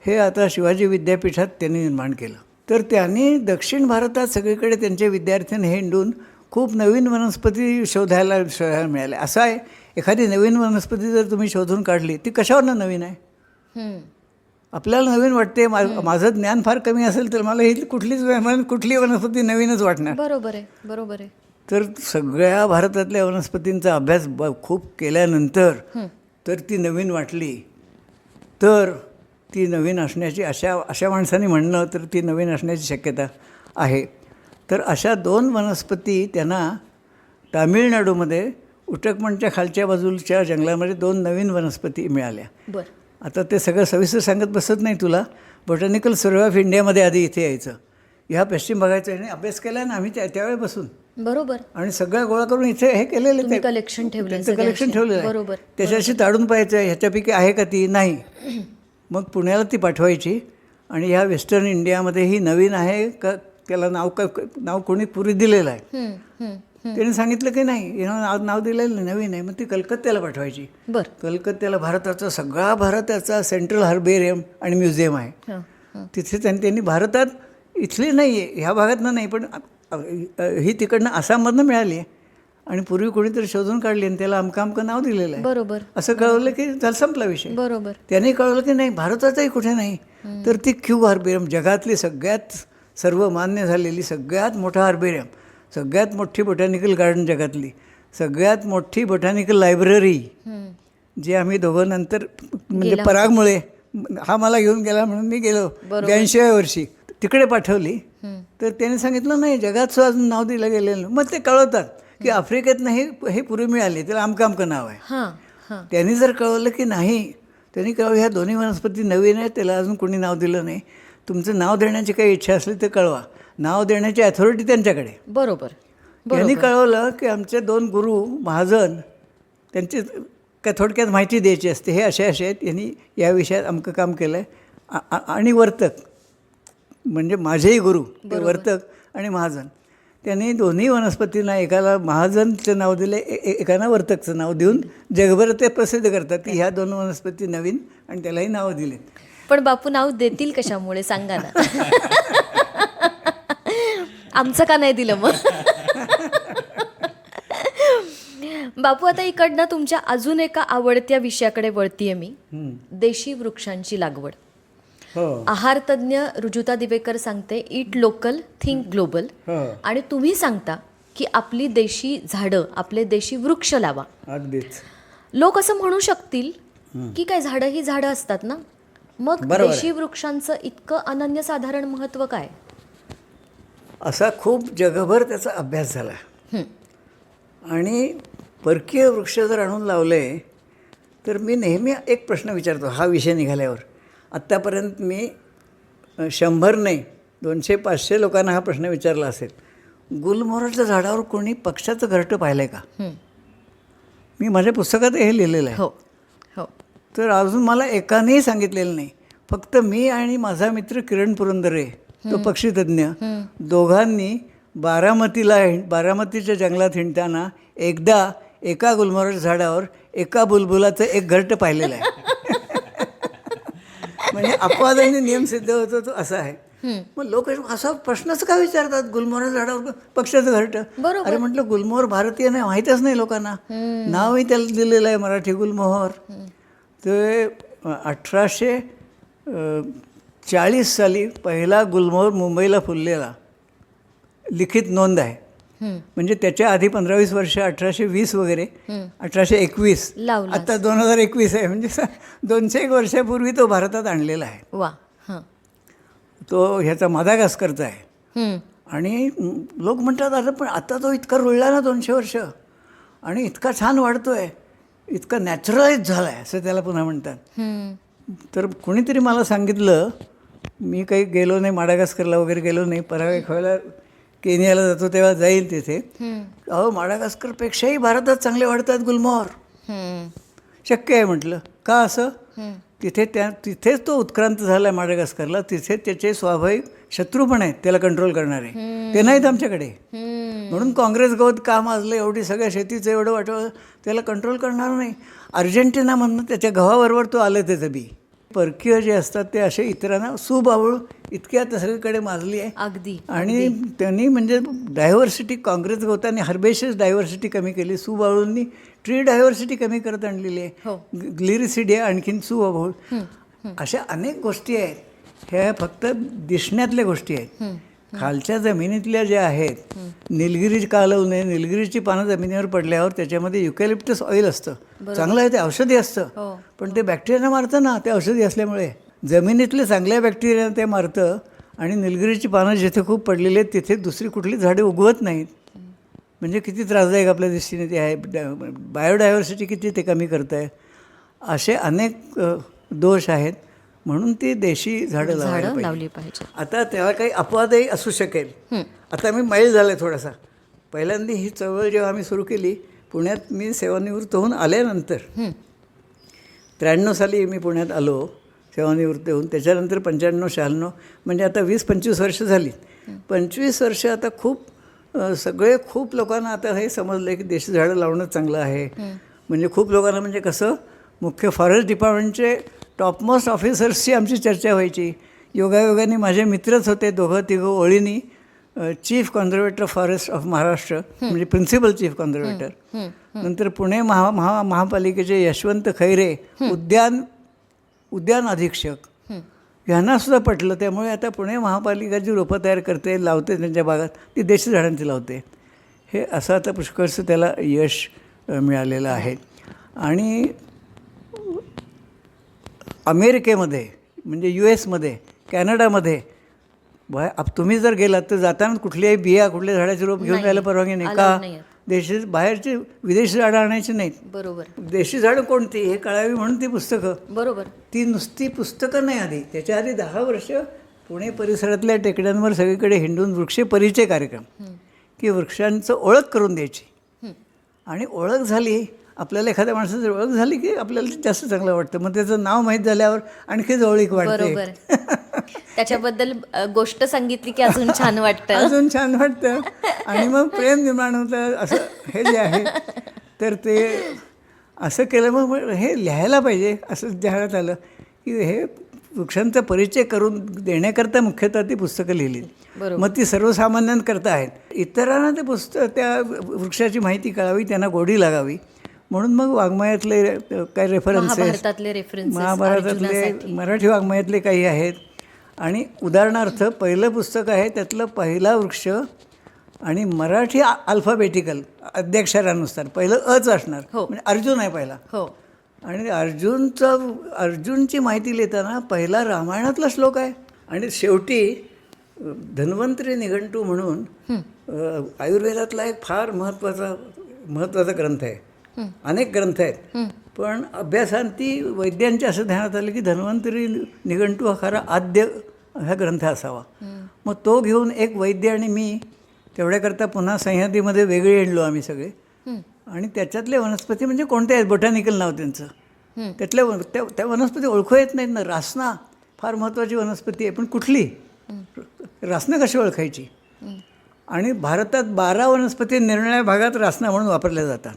हे आता शिवाजी विद्यापीठात त्यांनी निर्माण केलं. तर त्यांनी दक्षिण भारतात सगळीकडे त्यांच्या विद्यार्थ्यांनी हिंडून खूप नवीन वनस्पती शोधायला मिळाल्या. असं आहे, एखादी नवीन वनस्पती जर तुम्ही शोधून काढली, ती कशावरनं नवीन आहे? आपल्याला नवीन वाटते. माझं ज्ञान फार कमी असेल तर मला ही कुठली वनस्पती नवीनच वाटणार. बरोबर आहे, बरोबर आहे. तर सगळ्या भारतातल्या वनस्पतींचा अभ्यास खूप केल्यानंतर तर ती नवीन वाटली, तर ती नवीन असण्याची अशा माणसांनी म्हणणं तर ती नवीन असण्याची शक्यता आहे. तर अशा 2 वनस्पती त्यांना तामिळनाडूमध्ये उटकमणच्या खालच्या बाजूच्या जंगलामध्ये 2 नवीन वनस्पती मिळाल्या. बरं. आता ते सगळं सविस्तर सांगत बसत नाही तुला. बॉटॅनिकल सर्व्हे ऑफ इंडियामध्ये आधी इथे यायचं, ह्या पश्चिम भागाचा याने अभ्यास केला ना आम्ही त्यावेळेपासून, बरोबर. आणि सगळ्या गोळा करून इथे हे केलेलं तुम्ही कलेक्शन ठेवलंय त्यांचं कलेक्शन ठेवलेलं आहे. बरोबर. त्याच्याशी ताडून पाहायचं ह्याच्यापैकी आहे का ती, नाही. मग पुण्याला ती पाठवायची आणि ह्या वेस्टर्न इंडियामध्ये ही नवीन आहे का, त्याला नाव कोणी पूर्वी दिलेलं आहे. त्याने सांगितलं की नाही, नाव दिलेलं नाही, नवीन आहे. मग ती कलकत्त्याला पाठवायची. बरं. कलकत्त्याला भारताचा सेंट्रल हार्बेरियम आणि म्युझियम आहे. तिथे त्यांनी भारतात इथली नाही आहे, ह्या भागातनं नाही, पण ही तिकडनं आसाममधनं मिळाली आहे आणि पूर्वी कोणीतरी शोधून काढली आणि त्याला अमकं नाव दिलेलं आहे. बरोबर. असं कळवलं की झालं, संपला विषय. बरोबर. त्याने कळवलं की नाही, भारताचाही कुठे नाही. तर ती क्यू हार्बेरियम, जगातली सगळ्यात सर्व मान्य झालेली सगळ्यात मोठा हार्बेरियम, सगळ्यात मोठी बॉटॅनिकल गार्डन जगातली, सगळ्यात मोठी बॉटॅनिकल लायब्ररी, जे आम्ही दोघं नंतर म्हणजे परागमुळे हा मला घेऊन गेला म्हणून मी गेलो 82व्या वर्षी तिकडे पाठवली. तर त्याने सांगितलं नाही, जगात अजून नाव दिलं गेलेलं. मग ते कळवतात की आफ्रिकेतनं हे पूर्वी मिळाले, त्याला अमकं नाव आहे. त्यांनी जर कळवलं की नाही, त्यांनी कळवलं ह्या दोन्ही वनस्पती नवीन आहेत, त्याला अजून कोणी नाव दिलं नाही, तुमचं नाव देण्याची काही इच्छा असली तर कळवा. नाव देण्याची अथॉरिटी त्यांच्याकडे. बरोबर. त्यांनी कळवलं की आमचे 2 गुरु महाजन, त्यांची काय थोडक्यात माहिती द्यायची असते, हे असे आहेत, यांनी या विषयात अमकं काम केलं आहे. आणि वर्तक म्हणजे माझेही गुरु ते वर्तक आणि महाजन, त्यांनी दोन्ही वनस्पतींना, एकाला महाजनचं नाव दिलं, एकाला वर्तकचं नाव देऊन जगभर ते प्रसिद्ध करतात की ह्या 2 वनस्पती नवीन, आणि त्यालाही नावं दिलेत. पण बापू नाव देतील कशामुळे सांगा ना. आमचं का नाही दिलं मग. बापू, आता इकडनं तुमच्या अजून एका आवडत्या विषयाकडे वळतीये मी, देशी वृक्षांची लागवड. आहार तज्ज्ञ रुजुता दिवेकर सांगते ईट लोकल थिंक ग्लोबल, आणि तुम्ही सांगता की आपली देशी झाडं, आपले देशी वृक्ष लावा. अगदीच. लोक असं म्हणू शकतील की काय, झाडं ही झाडं असतात ना, मग देशी वृक्षांचं इतकं अनन्यसाधारण महत्त्व काय? असा खूप जगभर त्याचा अभ्यास झाला. आणि परकीय वृक्ष जर आणून लावले तर मी नेहमी एक प्रश्न विचारतो हा विषय निघाल्यावर. आत्तापर्यंत मी 100 नाही 200-500 लोकांना हा प्रश्न विचारला असेल, गुलमोहराच्या झाडावर कोणी पक्ष्याचं घरटं पाहिलं आहे का? मी माझ्या पुस्तकात हे लिहिलेलं आहे. हो. तर अजून मला एकानेही सांगितलेलं नाही. फक्त मी आणि माझा मित्र किरण पुरंदरे, तो पक्षीतज्ञ, दोघांनी बारामतीच्या जंगलात हिंडताना एकदा एका गुलमोहराच्या झाडावर एका बुलबुलाचं एक घरटं पाहिलेलं आहे. म्हणजे अपवादाने नियम सिद्ध होतो तो असा आहे. मग लोक असा प्रश्नच का विचारतात, गुलमोहराच्या झाडावर पक्ष्याचं घरटं? अरे म्हटलं, गुलमोहर भारतीय नाही, माहीतच नाही लोकांना. नावही त्याला दिलेलं आहे मराठी गुलमोहर. ते 1840 साली पहिला गुलमोहर मुंबईला फुललेला लिखित नोंद आहे. म्हणजे त्याच्या आधी 15-20 वर्ष 1820 वगैरे, 1821, आता 2021 आहे, म्हणजे 201 वर्षापूर्वी तो भारतात आणलेला आहे. वा. तो ह्याचा मादागास्करचा आहे. आणि लोक म्हणतात अरे पण आता तो इतका रुळला ना 200 वर्ष, आणि इतका छान वाढतोय, इतका नॅचरलाइज झाला आहे असं त्याला पुन्हा म्हणतात. तर कोणीतरी मला सांगितलं, मी काही गेलो नाही माडागास्करला वगैरे गेलो नाही, पराग्वेला केनियाला जातो तेव्हा जाईल तिथे. अहो माडागास्करपेक्षाही भारतात चांगले वाढतात गुलमोहर. शक्य आहे म्हटलं. का असं? तिथेच तो उत्क्रांत झाला आहे माडागास्करला, तिथे त्याचे स्वाभाविक शत्रू पण आहेत त्याला कंट्रोल करणारे, ते नाहीत आमच्याकडे. म्हणून काँग्रेस गवत का माजलं, एवढी सगळ्या शेतीचं एवढं वाटवं, त्याला कंट्रोल करणार नाही. अर्जेंटिनामधनं त्याच्या गव्हाबरोबर तो आलं त्याचं बी. परकीय जे असतात ते असे इतरांना सुबावळ इतक्यात सगळीकडे माजली आहे. अगदी. आणि त्यांनी म्हणजे डायव्हर्सिटी, काँग्रेस गवतांनी हर्बेशियस डायव्हर्सिटी कमी केली, सुबावळूंनी ट्री डायव्हर्सिटी कमी करत आणलेली आहे. ग्लिरिसिडिया आणखीन सुबावळ. अशा अनेक गोष्टी आहेत. ह्या फक्त दिसण्यातल्या गोष्टी आहेत. खालच्या जमिनीतल्या ज्या आहेत, निलगिरी का लावू नये, निलगिरीची पानं जमिनीवर पडल्यावर त्याच्यामध्ये युकॅलिप्टस ऑइल असतं. चांगलं आहे, ते औषधी असतं, पण ते बॅक्टेरियानं मारतं ना, ते औषधी असल्यामुळे. जमिनीतले चांगल्या बॅक्टेरियानं ते मारतं आणि निलगिरीची पानं जिथे खूप पडलेली आहेत तिथे दुसरी कुठली झाडे उगवत नाहीत. म्हणजे किती त्रासदायक आपल्या दृष्टीने ते आहे. बायोडायव्हर्सिटी किती ते कमी करत आहे. असे अनेक दोष आहेत. म्हणून ती देशी झाडं लावली पाहिजे. आता त्याला काही अपवादही असू शकेल. आता मी मैल झालं आहे थोडासा. पहिल्यांदा ही चळवळ जेव्हा आम्ही सुरू केली पुण्यात, मी सेवानिवृत्त होऊन आल्यानंतर 93 साली मी पुण्यात आलो सेवानिवृत्त होऊन. त्याच्यानंतर 95-96 म्हणजे आता 20-25 वर्ष झाली. 25 वर्ष आता खूप लोकांना आता हे समजलं की देशी झाडं लावणं चांगलं आहे. म्हणजे खूप लोकांना, म्हणजे कसं, मुख्य फॉरेस्ट डिपार्टमेंटचे टॉपमोस्ट ऑफिसर्सची आमची चर्चा व्हायची. योगायोगाने माझे मित्रच होते, 2-3 ओळीनी chief conservator forest of Maharashtra, म्हणजे प्रिन्सिपल चीफ कॉन्झर्वेटर. नंतर पुणे महापालिकेचे यशवंत खैरे उद्यान अधीक्षक, ह्यांनासुद्धा पटलं. त्यामुळे आता पुणे महापालिका जी रोपं तयार करते, लावते त्यांच्या भागात, ती देशी झाडांची लावते. हे असं आता पुष्कळसं त्याला यश मिळालेलं आहे. आणि अमेरिकेमध्ये, म्हणजे US मध्ये, कॅनडामध्ये तुम्ही जर गेलात तर जाताना कुठल्याही बिया, कुठल्या झाडाचे रोप घेऊन जायला परवानगी नाही. का? बाहेरची विदेशी झाडं आणायची नाहीत. बरोबर. देशी झाडं कोणती हे कळावी म्हणून ती पुस्तकं. बरोबर. ती नुसती पुस्तकं नाही. त्याच्या आधी 10 वर्ष पुणे परिसरातल्या टेकड्यांवर सगळीकडे हिंडून वृक्ष परिचय कार्यक्रम, की वृक्षांचं ओळख करून द्यायची. आणि ओळख झाली, आपल्याला एखाद्या माणसाची ओळख झाली की आपल्याला जास्त चांगलं वाटतं. मग त्याचं नाव माहीत झाल्यावर आणखी जवळीक वाटते. त्याच्याबद्दल गोष्ट सांगितली की अजून छान वाटतं. आणि मग प्रेम निर्माण होतं. असं हे जे आहे, तर ते असं केलं. मग हे लिहायला पाहिजे असं ध्यानात आलं की हे वृक्षांचा परिचय करून देण्याकरता मुख्यतः ती पुस्तकं लिहिली. मग ती सर्वसामान्यांकरता आहेत. इतरांना ते त्या वृक्षाची माहिती कळावी, त्यांना गोडी लागावी म्हणून मग वाङ्मयातले काही रेफरन्सेस, महाभारतातले, मराठी वाङ्मयातले काही आहेत. आणि उदाहरणार्थ पहिलं पुस्तक आहे, त्यातलं पहिला वृक्ष आणि मराठी अल्फाबेटिकल अध्यक्षरानुसार पहिलं अच असणार. म्हणजे अर्जुन आहे पहिला. आणि अर्जुनची माहिती लिहिताना पहिला रामायणातला श्लोक आहे. आणि शेवटी धन्वंतरी निघंटू म्हणून आयुर्वेदातला एक फार महत्त्वाचा ग्रंथ आहे. अनेक ग्रंथ आहेत, पण अभ्यासांती वैद्यांच्या असं ध्यानात आलं की धन्वंतरी निघंटू हा खरा आद्य हा ग्रंथ असावा. मग तो घेऊन एक वैद्य आणि मी तेवढ्याकरता पुन्हा सह्याद्रीमध्ये वेगळे येणलो आम्ही सगळे. आणि त्याच्यातले वनस्पती म्हणजे कोणते आहेत, बोटॅनिकल नाव त्यांचं, त्या वनस्पती ओळखू येत नाहीत ना. रासना फार महत्त्वाची वनस्पती आहे, पण कुठली रासना कशी ओळखायची? आणि भारतात 12 वनस्पती निरनिराळ्या भागात रासना म्हणून वापरल्या जातात.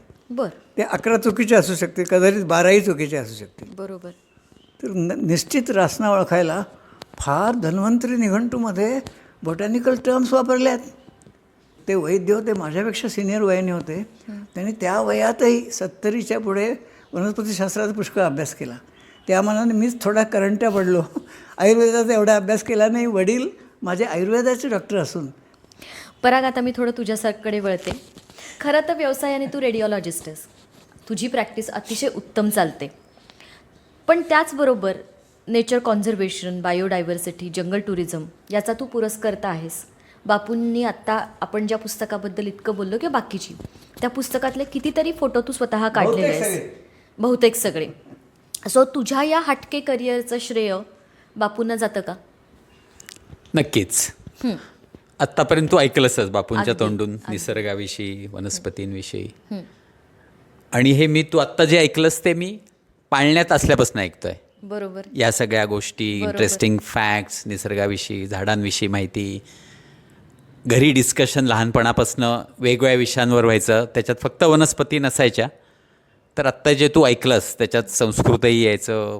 ते 11 चुकीचे असू शकते, कदाचित 12ही चुकीचे असू शकते. बरोबर. तर निश्चित रासना ओळखायला फार धन्वंतरी निघंटूमध्ये बॉटॅनिकल टर्म्स वापरल्यात. ते वैद्य होते, माझ्यापेक्षा सिनियर वयाने होते. त्यांनी त्या वयातही 70च्या पुढे वनस्पतीशास्त्राचा पुष्कळ अभ्यास केला. त्या मानाने मीच थोडा करंट्या पडलो. आयुर्वेदाचा एवढा अभ्यास केला नाही. वडील माझे आयुर्वेदाचे डॉक्टर असून. पराग, आता मी थोडं तुझ्याकडे वळते. खरं तर व्यवसायाने तू रेडिओलॉजिस्ट आहेस. तुझी प्रॅक्टिस अतिशय उत्तम चालते. पण त्याचबरोबर नेचर कॉन्झर्वेशन, बायोडायव्हर्सिटी, जंगल टुरिझम याचा तू पुरस्कर्ता आहेस. बापूंनी आत्ता आपण ज्या पुस्तकाबद्दल इतकं बोललो किंवा बाकीची, त्या पुस्तकातले कितीतरी फोटो तू स्वतः काढलेले आहेस, बहुतेक सगळे. सो तुझ्या या हटके करिअरचं श्रेय बापूंना जातं का? नक्कीच. आत्तापर्यंत तू ऐकलंसच बापूंच्या तोंडून निसर्गाविषयी, वनस्पतींविषयी. आणि हे तू आत्ता जे ऐकलंस ते मी पाळण्यात असल्यापासून ऐकतोय. बरोबर. या सगळ्या गोष्टी, इंटरेस्टिंग फॅक्ट्स, निसर्गाविषयी, झाडांविषयी माहिती, घरी डिस्कशन लहानपणापासून वेगवेगळ्या विषयांवर व्हायचं, त्याच्यात फक्त वनस्पती नसायच्या. तर आत्ता जे तू ऐकलंस त्याच्यात संस्कृतही यायचं,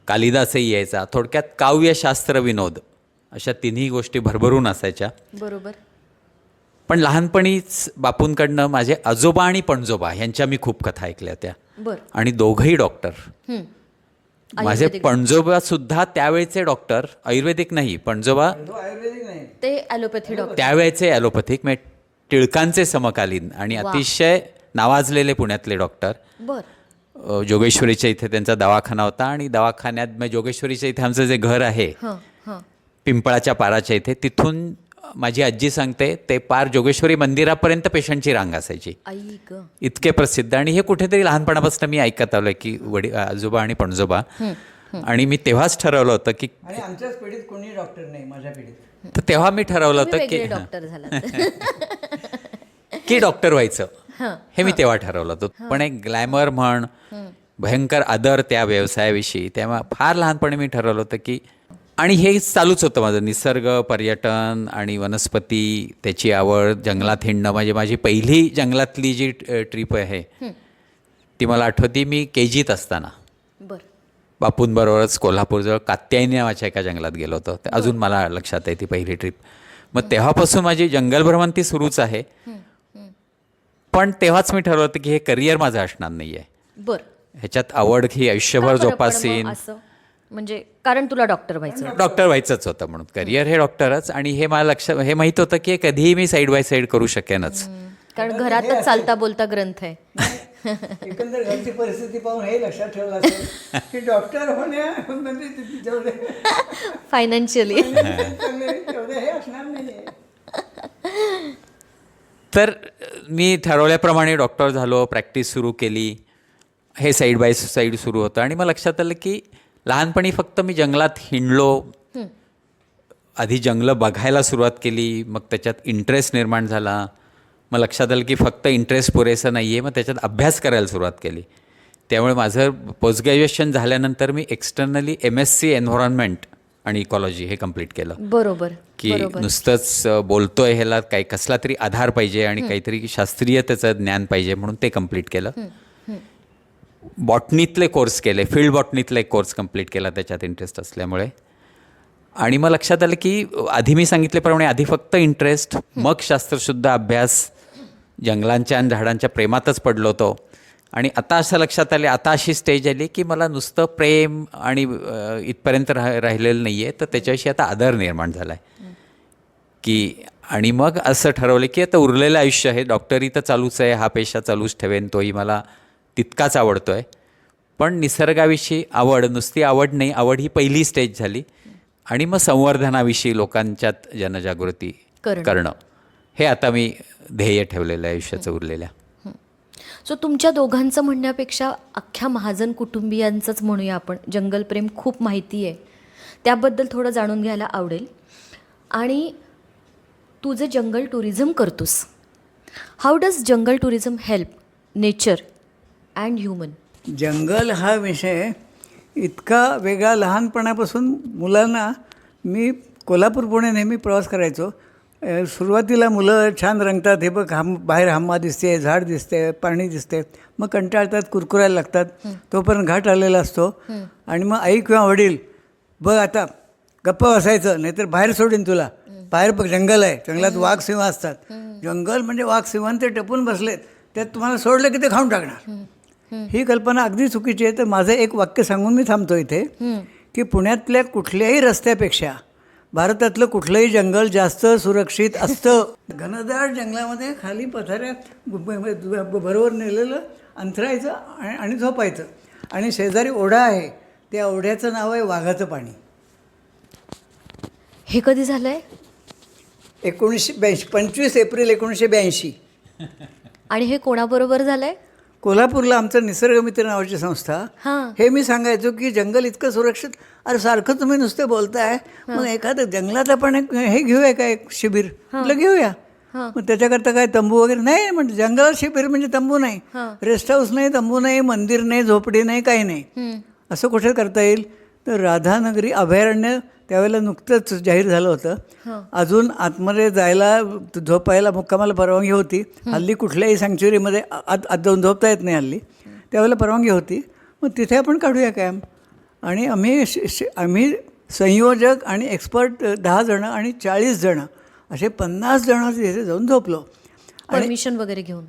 कालिदासही यायचा. थोडक्यात काव्य, शास्त्र, विनोद अशा तिन्ही गोष्टी भरभरून असायच्या. बरोबर. पण लहानपणीच बापूंकडनं माझे आजोबा आणि पणजोबा यांच्या मी खूप कथा ऐकल्या होत्या. आणि दोघंही डॉक्टर. माझे पणजोबा सुद्धा त्यावेळेचे डॉक्टर, आयुर्वेदिक नाही, पणजोबा आयुर्वेदिक नाही. ते ॲलोपॅथी डॉक्टर. त्यावेळेचे ॲलोपॅथिक म्हणजे टिळकांचे समकालीन आणि अतिशय नावाजलेले पुण्यातले डॉक्टर. बर. जोगेश्वरीच्या इथे त्यांचा दवाखाना होता आणि दवाखान्यात म्हणजे जोगेश्वरीच्या इथे आमचं जे घर आहे पिंपळाच्या पाराच्या इथे, तिथून माझी आजी सांगते ते पार जोगेश्वरी मंदिरापर्यंत पेशंटची रांग असायची. आई ग. इतके प्रसिद्ध. आणि हे कुठेतरी लहानपणापासून मी ऐकत आलोय की आजोबा आणि पणजोबा. आणि मी तेव्हाच ठरवलं होतं की, आणि आमच्याच पिढीत कोणी डॉक्टर नाही, माझ्या पिढीत. तर तेव्हा मी ठरवलं होतं की डॉक्टर झाला. की डॉक्टर व्हायचं, हे मी तेव्हा ठरवलं होतं. पण एक ग्लॅमर म्हण, भयंकर आदर त्या व्यवसायाविषयी, तेव्हा फार लहानपणी मी ठरवलं होतं की, आणि हे चालूच होतं माझं, निसर्ग, पर्यटन आणि वनस्पती, त्याची आवड, जंगलात हिंडणं. म्हणजे माझी पहिली जंगलातली जी ट्रिप आहे ती मला आठवती, मी KGत असताना बर. बापूंबरोबरच कोल्हापूरजवळ कात्यायनी नावाच्या एका जंगलात गेलो होतो. ते अजून मला लक्षात आहे ती पहिली ट्रिप. मग तेव्हापासून माझी जंगल भ्रमंती सुरूच आहे. पण तेव्हाच मी ठरवलं होतं की हे करिअर माझं असणार नाही आहे. बर. ह्याच्यात आवड ही आयुष्यभर जोपासीन. म्हणजे कारण तुला डॉक्टर व्हायचं. डॉक्टर व्हायचंच होतं म्हणून. करिअर हे डॉक्टरच. आणि हे मला हे माहीत होतं की कधीही मी साईड बाय साईड करू शकेनच. कारण घरातच चालता बोलता ग्रंथ आहे. एकंदर घरची परिस्थिती पाहून हे लक्षात ठेवलं असेल की डॉक्टर होणे जेवढे फायनान्शियली तेवढे हे असणार नाही. तर मी ठरवल्याप्रमाणे डॉक्टर झालो, प्रॅक्टिस सुरू केली. हे साईड बाय साईड सुरू होतं. आणि मग लक्षात आलं की लहानपणी फक्त मी जंगलात हिंडलो, आधी जंगलं बघायला सुरुवात केली, मग त्याच्यात इंटरेस्ट निर्माण झाला. मग लक्षात आलं की फक्त इंटरेस्ट पुरेसं नाही आहे, मग त्याच्यात अभ्यास करायला सुरुवात केली. त्यामुळे माझं पोस्ट ग्रॅज्युएशन झाल्यानंतर मी एक्सटर्नली MSc एन्व्हायरमेंट आणि इकॉलॉजी हे कंप्लीट केलं. बरोबर. की नुसतंच बोलतोय, ह्याला काही कसला तरी आधार पाहिजे आणि काहीतरी शास्त्रीय त्याचं ज्ञान पाहिजे, म्हणून ते कंप्लीट केलं. बॉटनीतले कोर्स केले, फील्ड बॉटनीतला एक कोर्स कंप्लीट केला त्याच्यात इंटरेस्ट असल्यामुळे. आणि मग लक्षात आलं की आधी मी सांगितल्याप्रमाणे आधी फक्त इंटरेस्ट, मग शास्त्रशुद्ध अभ्यास, जंगलांच्या आणि झाडांच्या प्रेमातच पडलो होतो. आणि आता असं लक्षात आले, आता अशी स्टेज आली की मला नुसतं प्रेम आणि इथपर्यंत राहिलेलं नाही आहे, तर त्याच्याविषयी आता आदर निर्माण झाला आहे की. आणि मग असं ठरवलं की आता उरलेलं आयुष्य आहे, डॉक्टरी तर चालूच आहे, हा पेशा चालूच ठेवेन, तोही मला तितकाच आवडतो आहे. पण निसर्गाविषयी आवड, नुसती आवड नाही, आवड ही पहिली स्टेज झाली. आणि मग संवर्धनाविषयी लोकांच्यात जनजागृती करणं, हे आता मी ध्येय ठेवलेलं आहे आयुष्याचं उरलेल्या. सो तुमच्या दोघांचं म्हणण्यापेक्षा अख्ख्या महाजन कुटुंबियांचंच म्हणूया आपण. जंगलप्रेम खूप माहिती आहे, त्याबद्दल थोडं जाणून घ्यायला आवडेल. आणि तू जे जंगल टुरिझम करतोस, how does jungle tourism help nature and human? जंगल हा विषय इतका वेगळा. लहानपणापासून मुलांना, मी कोल्हापूर पुणे नेहमी प्रवास करायचो. सुरुवातीला मुलं छान रंगतात, हे बघ बाहेर हम्मा दिसते, झाड दिसते, पाणी दिसते, मग कंटाळतात, कुरकुरायला लागतात. तोपर्यंत घाट आलेला असतो. आणि मग आई किंवा वडील, बघ आता गप्पा बसायचं, नाहीतर बाहेर सोडीन तुला, बाहेर बघ जंगल आहे, जंगलात वाघ सिंह असतात. जंगल म्हणजे वाघ सिंहांत ते टपून बसलेत, त्यात तुम्हाला सोडलं की ते खाऊन टाकणार. ही कल्पना अगदी चुकीची आहे. तर माझं एक वाक्य सांगून मी थांबतो इथे, की पुण्यातल्या कुठल्याही रस्त्यापेक्षा भारतातलं कुठलंही जंगल जास्त सुरक्षित असतं. घनदाट जंगलामध्ये खाली पथाऱ्यात बरोबर नेलेलं अंथरायचं आणि झोपायचं. आणि शेजारी ओढा आहे, त्या ओढ्याचं नाव आहे वाघाचं पाणी. हे कधी झालं आहे? 1982, 25 एप्रिल 1982. आणि हे कोणाबरोबर झालं आहे? कोल्हापूरला आमचं निसर्गमित्र नावाची संस्था. हे मी सांगायचो की जंगल इतकं सुरक्षित. अरे सारखं तुम्ही नुसते बोलताय, मग एखादं जंगलात आपण एक हे घेऊया का, एक शिबिर म्हटलं घेऊया. मग त्याच्याकरता काय तंबू वगैरे नाही, म्हणजे जंगलात शिबिर म्हणजे तंबू नाही, रेस्ट हाऊस नाही, तंबू नाही, मंदिर नाही, झोपडी नाही, काही नाही. असं कुठे करता येईल? तर राधानगरी अभयारण्य त्यावेळेला नुकतंच जाहीर झालं होतं. अजून आतमध्ये जायला, झोपायला, मुक्कामाला परवानगी होती. हल्ली कुठल्याही सँक्च्युरीमध्ये आत जाऊन झोपता येत नाही हल्ली. त्यावेळेला परवानगी होती. मग तिथे आपण काढूया कॅम्प. आणि आम्ही संयोजक आणि एक्सपर्ट 10 जणं आणि 40 जणं असे 50 जणं तिथे जाऊन झोपलो. परमिशन वगैरे घेऊन.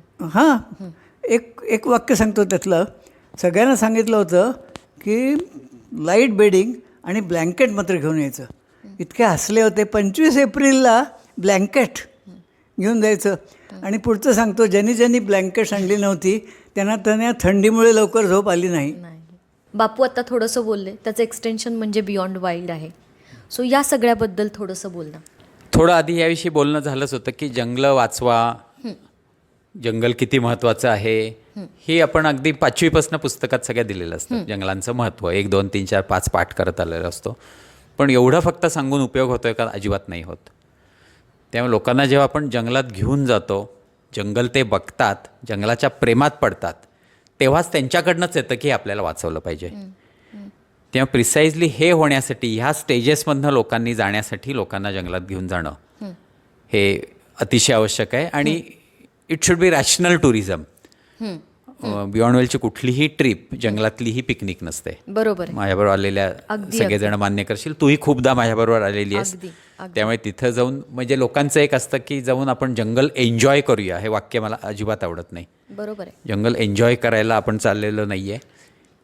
एक वाक्य सांगतो त्यातलं. सगळ्यांना सांगितलं होतं की लाईट बेडिंग आणि ब्लँकेट मात्र घेऊन यायचं. इतके हसले होते. 25 एप्रिलला ब्लँकेट घेऊन जायचं. आणि पुढचं सांगतो, ज्यांनी ब्लँकेट्स आणली नव्हती त्यांना थंडीमुळे लवकर झोप आली नाही. बापू आता थोडंसं बोलले, त्याचं एक्सटेन्शन म्हणजे बियॉन्ड वाईल्ड आहे. सो या सगळ्याबद्दल थोडंसं बोलणं. थोडं आधी याविषयी बोलणं झालंच होतं की जंगलं वाचवा, जंगल किती महत्त्वाचं आहे हे आपण अगदी 5वीपासून पुस्तकात सगळ्या दिलेलं असतं. जंगलांचं महत्त्व 1, 2, 3, 4, 5 पाठ करत आलेला असतो. पण एवढं फक्त सांगून उपयोग होतोय का? अजिबात नाही होत. त्यामुळे लोकांना जेव्हा आपण जंगलात घेऊन जातो, जंगल ते बघतात, जंगलाच्या प्रेमात पडतात, तेव्हाच त्यांच्याकडनंच येतं की आपल्याला वाचवलं पाहिजे. तेव्हा प्रिसाइजली हे होण्यासाठी ह्या स्टेजेसमधनं लोकांनी जाण्यासाठी लोकांना जंगलात घेऊन जाणं हे अतिशय आवश्यक आहे. आणि it should be rational tourism. Beyond वेलची कुठलीही ट्रिप जंगलातलीही पिकनिक नसते. बरोबर. माझ्याबरोबर आलेल्या सगळेजण मान्य करशील, तूही खूपदा माझ्याबरोबर आलेली आहेस. त्यामुळे तिथं जाऊन म्हणजे लोकांचं एक असतं की जाऊन आपण जंगल एन्जॉय करूया. हे वाक्य मला अजिबात आवडत नाही. बरोबर आहे. जंगल एन्जॉय करायला आपण चाललेलं नाही आहे.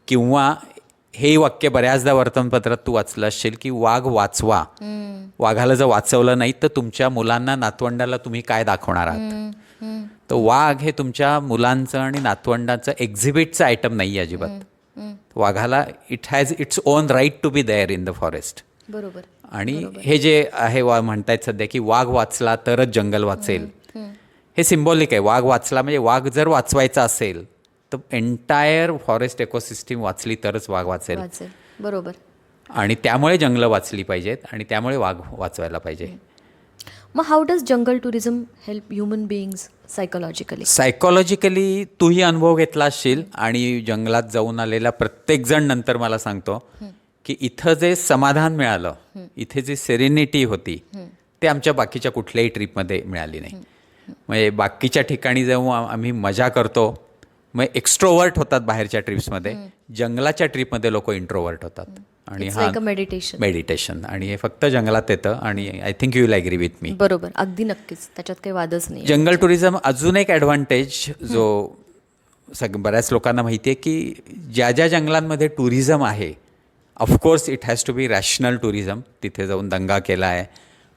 किंवा हे वाक्य बऱ्याचदा वर्तमानपत्रात तू वाचलं असशील की वाघ वाचवा. वाघाला जर वाचवलं नाही तर तुमच्या मुलांना, नातवंडाला तुम्ही काय दाखवणार आहात? तर वाघ हे तुमच्या मुलांचं आणि नातवंडाचं एक्झिबिटचं आयटम नाही आहे अजिबात. वाघाला it has its own right to be there in the forest. बरोबर. आणि हे जे आहे म्हणतायत सध्या की वाघ वाचला तरच जंगल वाचेल, हे सिम्बॉलिक आहे. वाघ वाचला म्हणजे वाघ जर वाचवायचा असेल तर एंटायर फॉरेस्ट इकोसिस्टीम वाचली तरच वाघ वाचेल. बरोबर. आणि त्यामुळे जंगलं वाचली पाहिजेत आणि त्यामुळे वाघ वाचवायला पाहिजे. मग how does jungle tourism help human beings psychologically? Psychologically तूही अनुभव घेतला असशील आणि जंगलात जाऊन आलेला प्रत्येकजण नंतर मला सांगतो की इथं जे समाधान मिळालं, इथे जी सेरेनिटी होती, ते आमच्या बाकीच्या कुठल्याही ट्रिपमध्ये मिळाली नाही. म्हणजे बाकीच्या ठिकाणी जेव्हा आम्ही मजा करतो मग एक्स्ट्रोवर्ट होतात बाहेरच्या ट्रिप्समध्ये, जंगलाच्या ट्रिपमध्ये लोक इंट्रोवर्ट होतात. आणि मेडिटेशन आणि हे फक्त जंगलात येतं. आणि I think you will agree with me. बरोबर, अगदी नक्कीच, त्याच्यात काही वादच नाही. जंगल टुरिझम अजून एक ॲडव्हान्टेज जो बऱ्याच लोकांना माहिती आहे की ज्या ज्या जंगलांमध्ये टुरिझम आहे, of course it has to be rational tourism. तिथे जाऊन दंगा केला आहे,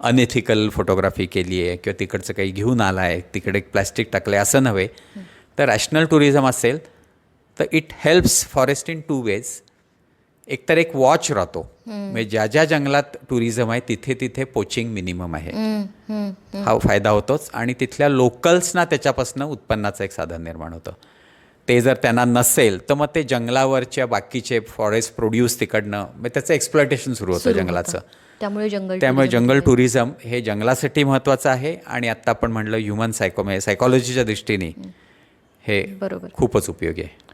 अनएथिकल फोटोग्राफी केली आहे किंवा तिकडचं काही घेऊन आला आहे, तिकडे प्लॅस्टिक टाकलं आहे, असं नव्हे. तर रॅशनल टुरिझम असेल तर it helps forest in 2 ways. एकतर एक वॉच राहतो, म्हणजे ज्या ज्या जंगलात टुरिझम आहे तिथे तिथे पोचिंग मिनिमम आहे, हा फायदा होतोच. आणि तिथल्या लोकल्सना त्याच्यापासून उत्पन्नाचं एक साधन निर्माण होतं. ते जर त्यांना नसेल तर मग ते जंगलावरच्या बाकीचे फॉरेस्ट प्रोड्यूस तिकडनं, मग त्याचं एक्सप्लॉयटेशन सुरू होतं जंगलाचं. त्यामुळे जंगल टुरिझम हे जंगलासाठी महत्त्वाचं आहे. आणि आत्ता आपण म्हणलं ह्युमन सायकॉलॉजीच्या दृष्टीने हे खूपच उपयोगी आहे.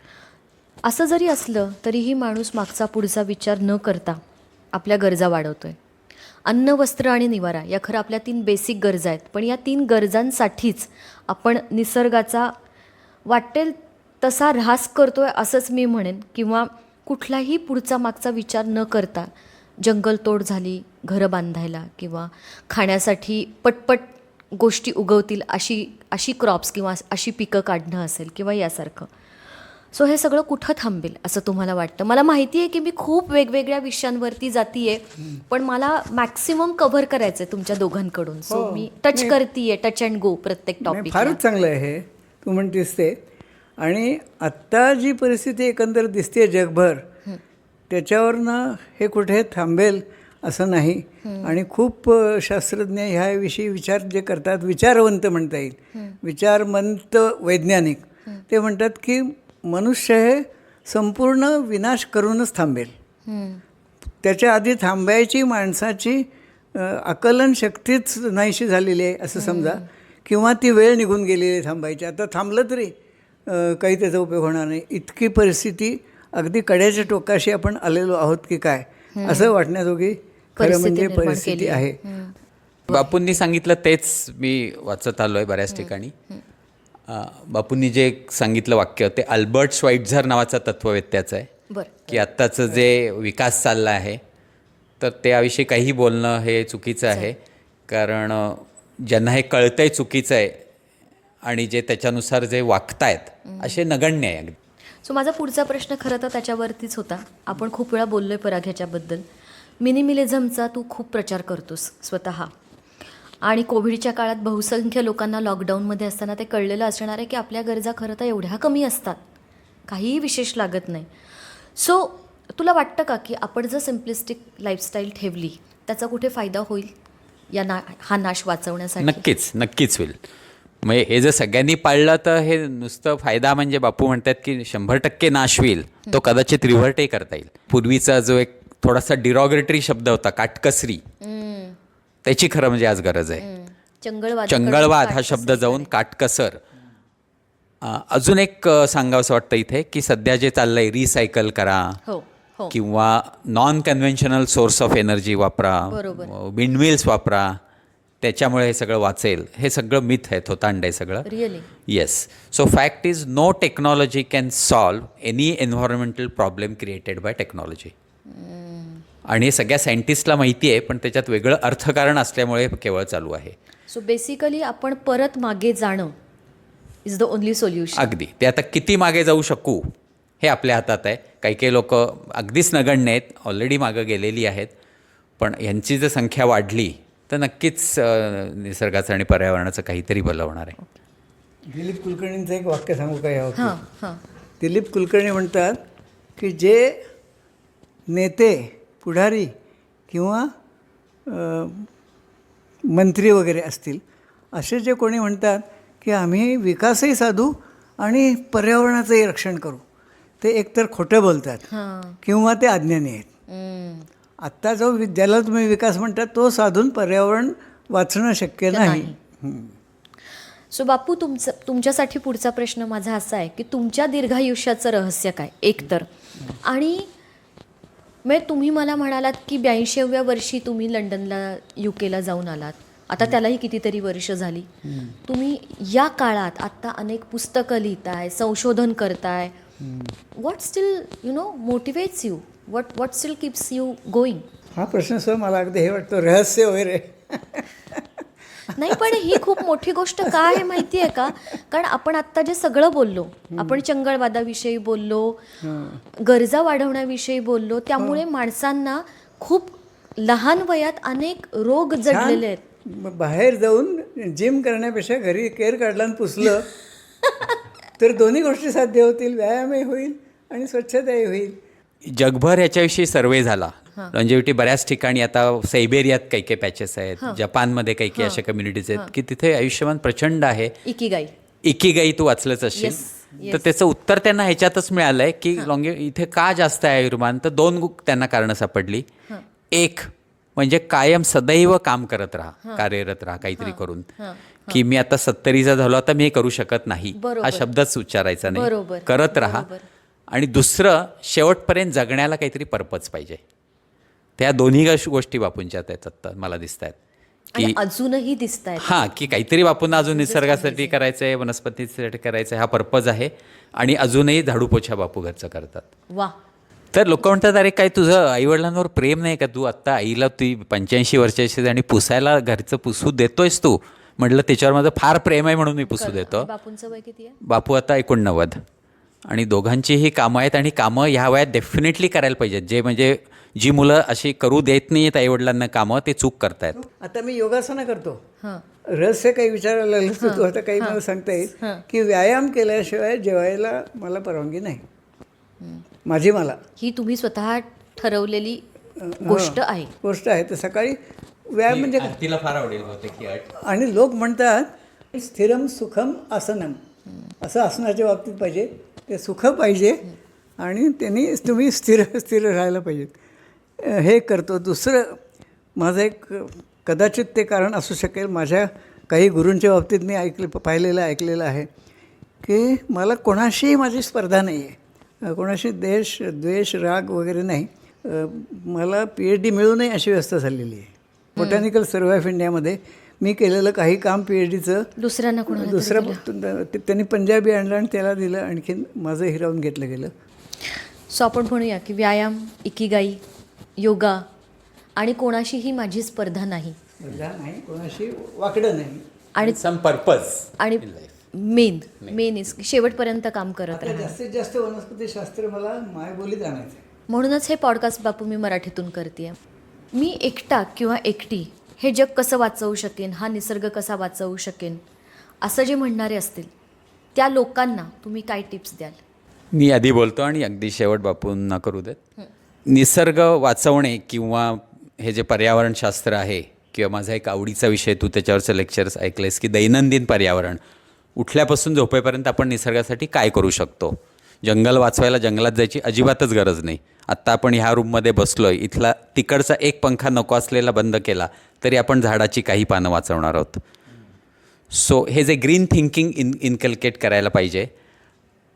असं जरी असलं तरीही माणूस मागचा पुढचा विचार न करता आपल्या गरजा वाढवतोय. अन्न, वस्त्र आणि निवारा या खरं आपल्या 3 बेसिक गरजा आहेत. पण या 3 गरजांसाठीच आपण निसर्गाचा वाटेल तसा ऱ्हास करतोय असंच मी म्हणेन. किंवा कुठलाही पुढचा मागचा विचार न करता जंगलतोड झाली घरं बांधायला किंवा खाण्यासाठी पटपट गोष्टी उगवतील अशी क्रॉप्स किंवा अशी पिकं काढणं असेल किंवा यासारखं. सो हे सगळं कुठं थांबेल असं तुम्हाला वाटतं? मला माहिती आहे की मी खूप वेगवेगळ्या विषयांवरती जातीये, पण मला मॅक्सिमम कव्हर करायचं आहे तुमच्या दोघांकडून. सो मी टच करतीये, टच अँड गो प्रत्येक टॉपिक. फारच चांगलं आहे हे तू म्हणतेस ते. आणि आत्ता जी परिस्थिती एकंदर दिसते जगभर, त्याच्यावरनं हे कुठे थांबेल असं नाही. आणि खूप शास्त्रज्ञ ह्याविषयी विचार जे करतात, विचारवंत म्हणता येईल, विचारवंत वैज्ञानिक, ते म्हणतात की मनुष्य हे संपूर्ण विनाश करूनच थांबेल. त्याच्या आधी थांबायची माणसाची आकलन शक्तीच नाहीशी झालेली आहे असं समजा, किंवा ती वेळ निघून गेलेली आहे थांबायची. आता थांबलं तरी काही त्याचा उपयोग होणार नाही. इतकी परिस्थिती अगदी कड्याच्या टोकाशी आपण आलेलो आहोत की काय असं वाटण्याजोगी खरं म्हणजे परिस्थिती आहे. बापूंनी सांगितलं तेच मी वाचत आलो आहे बऱ्याच ठिकाणी. बापूंनी जे सांगितलं वाक्य ते अल्बर्ट श्वाइट्झर नावाचा तत्ववेत्याचं आहे की आत्ताचं जे विकास चालला आहे तर त्याविषयी काही बोलणं हे चुकीचं आहे. कारण ज्यांना हे कळतंय चुकीचं आहे आणि जे त्याच्यानुसार जे वागतायत असे नगण्य आहे. सो माझा पुढचा प्रश्न खरं तर त्याच्यावरतीच होता. आपण खूप वेळा बोललो आहे पराग ह्याच्याबद्दल. मिनिमिलिझमचा तू खूप प्रचार करतोस स्वतः, आणि कोविडच्या काळात बहुसंख्य लोकांना लॉकडाऊनमध्ये असताना ते कळलेलं असणार आहे की आपल्या गरजा खरं तर एवढ्या कमी असतात, काहीही विशेष लागत नाही. सो तुला वाटतं का की आपण जर सिम्प्लिस्टिक लाईफस्टाईल ठेवली त्याचा कुठे फायदा होईल हा नाश वाचवण्यासाठी? नक्कीच होईल. म्हणजे हे जर सगळ्यांनी पाळलं तर हे नुसतं फायदा म्हणजे बापू म्हणतात की 100% नाश होईल, तो कदाचित रिव्हर्टही करता येईल. पूर्वीचा जो एक थोडासा डिरॉगरेटरी शब्द होता काटकसरी, त्याची खरं म्हणजे आज गरज आहे. चंगळवाद हा शब्द जाऊन काटकसर. अजून एक सांगावंसं वाटतं इथे की सध्या जे चाललंय रिसायकल करा, किंवा non conventional source of energy वापरा, विंडमिल्स वापरा, त्याच्यामुळे हे सगळं वाचेल, हे सगळं मिथ आहे, थोतांड आहे सगळं. Yes. So fact is no technology can solve any environmental problem created by technology. आणि हे सगळ्या सायंटिस्टला माहिती आहे, पण त्याच्यात वेगळं अर्थकारण असल्यामुळे केवळ चालू आहे. सो बेसिकली आपण परत मागे जाणं इज द ओनली सोल्युशन. अगदी. ते आता किती मागे जाऊ शकू हे आपल्या हातात आहे. काही लोक अगदीच नगण्य आहेत, ऑलरेडी मागं गेलेली आहेत, पण यांची जर संख्या वाढली तर नक्कीच निसर्गाचं आणि पर्यावरणाचं काहीतरी भलं होणार आहे. दिलीप कुलकर्णींचं एक वाक्य सांगू का यावं? दिलीप कुलकर्णी म्हणतात की जे नेते, पुढारी किंवा मंत्री वगैरे असतील, असे जे कोणी म्हणतात की आम्ही विकासही साधू आणि पर्यावरणाचंही रक्षण करू, ते एकतर खोटं बोलतात किंवा ते अज्ञानी आहेत. आत्ता जो ज्याला तुम्ही विकास म्हणतात तो साधून पर्यावरण वाचणं शक्य नाही. सो बापू, तुमच्यासाठी पुढचा प्रश्न माझा असा आहे की तुमच्या दीर्घायुष्याचं रहस्य काय एकतर, आणि म्हणजे तुम्ही मला म्हणालात की 82व्या वर्षी तुम्ही लंडनला UK जाऊन आलात, आता त्यालाही कितीतरी वर्ष झाली. तुम्ही या काळात आत्ता अनेक पुस्तकं लिहिताय, संशोधन करताय. What steel motivates you? What steel keeps you going? हा प्रश्न सर मला अगदी हे वाटतं रहस्य वगैरे नाही, पण ही खूप मोठी गोष्ट का आहे माहिती आहे का? कारण आपण आत्ता जे सगळं बोललो, आपण चंगळवादाविषयी बोललो, गरजा वाढवण्याविषयी बोललो, त्यामुळे माणसांना खूप लहान वयात अनेक रोग जडलेले आहेत. बाहेर जाऊन जिम करण्यापेक्षा घरी केअर काढला आणि पुसलं तर दोन्ही गोष्टी साध्य होतील, व्यायामही होईल आणि स्वच्छताही होईल. जगभर याच्याविषयी सर्वे झाला. लॉन्जेव्हिटी बऱ्याच ठिकाणी, आता सायबेरियात काही पॅचेस आहेत, जपानमध्ये काही अशा कम्युनिटीज आहेत की तिथे आयुष्यमान प्रचंड आहे. इकिगाई तू वाचलंच असशील. तर त्याचं उत्तर त्यांना ह्याच्यातच मिळालंय की इथे का जास्त आहे आयुर्मान, तर 2 त्यांना कारणं सापडली. एक म्हणजे कायम सदैव काम करत राहा, कार्यरत राहा काहीतरी करून, की मी आता 70चा झालो, आता मी हे करू शकत नाही, हा शब्दच उच्चारायचा नाही, करत राहा. आणि दुसरं, शेवटपर्यंत जगण्याला काहीतरी पर्पज पाहिजे. त्या दोन्ही गोष्टी बापूंच्या त्याच्यात मला दिसत आहेत की अजूनही दिसत आहेत. हां, की काहीतरी बापूंना अजून निसर्गासाठी करायचं आहे, वनस्पतीसाठी करायचं आहे, हा पर्पज आहे. आणि अजूनही झाडू पोछा बापू घरचं करतात. वा. तर लोक म्हणतात, अरे काय तुझं आईवडिलांवर प्रेम नाही का? तू आत्ता आईला ती 85 वर्षाची आणि पुसायला घरचं पुसू देतोयस तू. म्हटलं त्याच्यावर माझं फार प्रेम आहे म्हणून मी पुसू देतो. बापूंचं वय किती आहे? बापू आता 89. आणि दोघांचीही कामं आहेत, आणि कामं ह्या वयात डेफिनेटली करायला पाहिजेत. जे म्हणजे जी मुलं अशी करू देत नाही आहेत आईवडिलांना कामं, ते चूक करतायत. आता मी योगासनं करतो. रहस्य काही विचारायला लागलं तर तू आता काही मला सांगता येईल की व्यायाम केल्याशिवाय जेवायला मला परवानगी नाही. मला ही तुम्ही स्वतः ठरवलेली गोष्ट आहे. तर सकाळी व्यायाम म्हणजे तिला फार आवडेल की आणि लोक म्हणतात स्थिरम सुखम आसनम, असं आसनाच्या बाबतीत पाहिजे. ते सुख पाहिजे आणि त्यांनी तुम्ही स्थिर राहायला पाहिजेत. हे करतो. दुसरं माझं एक कदाचित ते कारण असू शकेल, माझ्या काही गुरूंच्या बाबतीत मी ऐकलेलं आहे की मला कोणाशीही माझी स्पर्धा नाही आहे, कोणाशी द्वेष राग वगैरे नाही. मला PhD मिळू नये अशी व्यवस्था झालेली आहे. बोटॅनिकल सर्व्हे ऑफ इंडियामध्ये मी केलेलं काही काम PhDचं त्यांनी पंजाबी आणलं आणि त्याला दिलं, आणखीन माझं हिरावून घेतलं गेलं. सो आपण म्हणूया की व्यायाम, इकिगाई, योगा आणि कोणाशीही माझी स्पर्धा नाही, कोणाशी वाकडं नाही, आणि सम पर्पज. मेन इज शेवटपर्यंत काम करत आता राहा. जास्तीत जास्त वनस्पतीशास्त्र मला मायबोलीत आणायचं आहे. म्हणूनच हे पॉडकास्ट बापू मी मराठीतून करते. मी एकटा किंवा एकटी हे जग कसं वाचवू शकेन, हा निसर्ग कसा वाचवू शकेन, असं जे म्हणणारे असतील त्या लोकांना तुम्ही काय टिप्स द्याल? मी आधी बोलतो आणि अगदी शेवट बापूंना करू देत. निसर्ग वाचवणे किंवा हे जे पर्यावरणशास्त्र आहे किंवा माझा एक आवडीचा विषय, तू त्याच्यावरचं लेक्चर्स ऐकलेस की दैनंदिन पर्यावरण, उठल्यापासून झोपेपर्यंत आपण निसर्गासाठी काय करू शकतो. जंगल वाचवायला जंगलात जायची अजिबातच गरज नाही. आत्ता आपण ह्या रूममध्ये बसलो आहे, इथला तिकडचा एक पंखा नको असलेला बंद केला तरी आपण झाडाची काही पानं वाचवणार आहोत. सो हे जे ग्रीन थिंकिंग इनकल्केट करायला पाहिजे.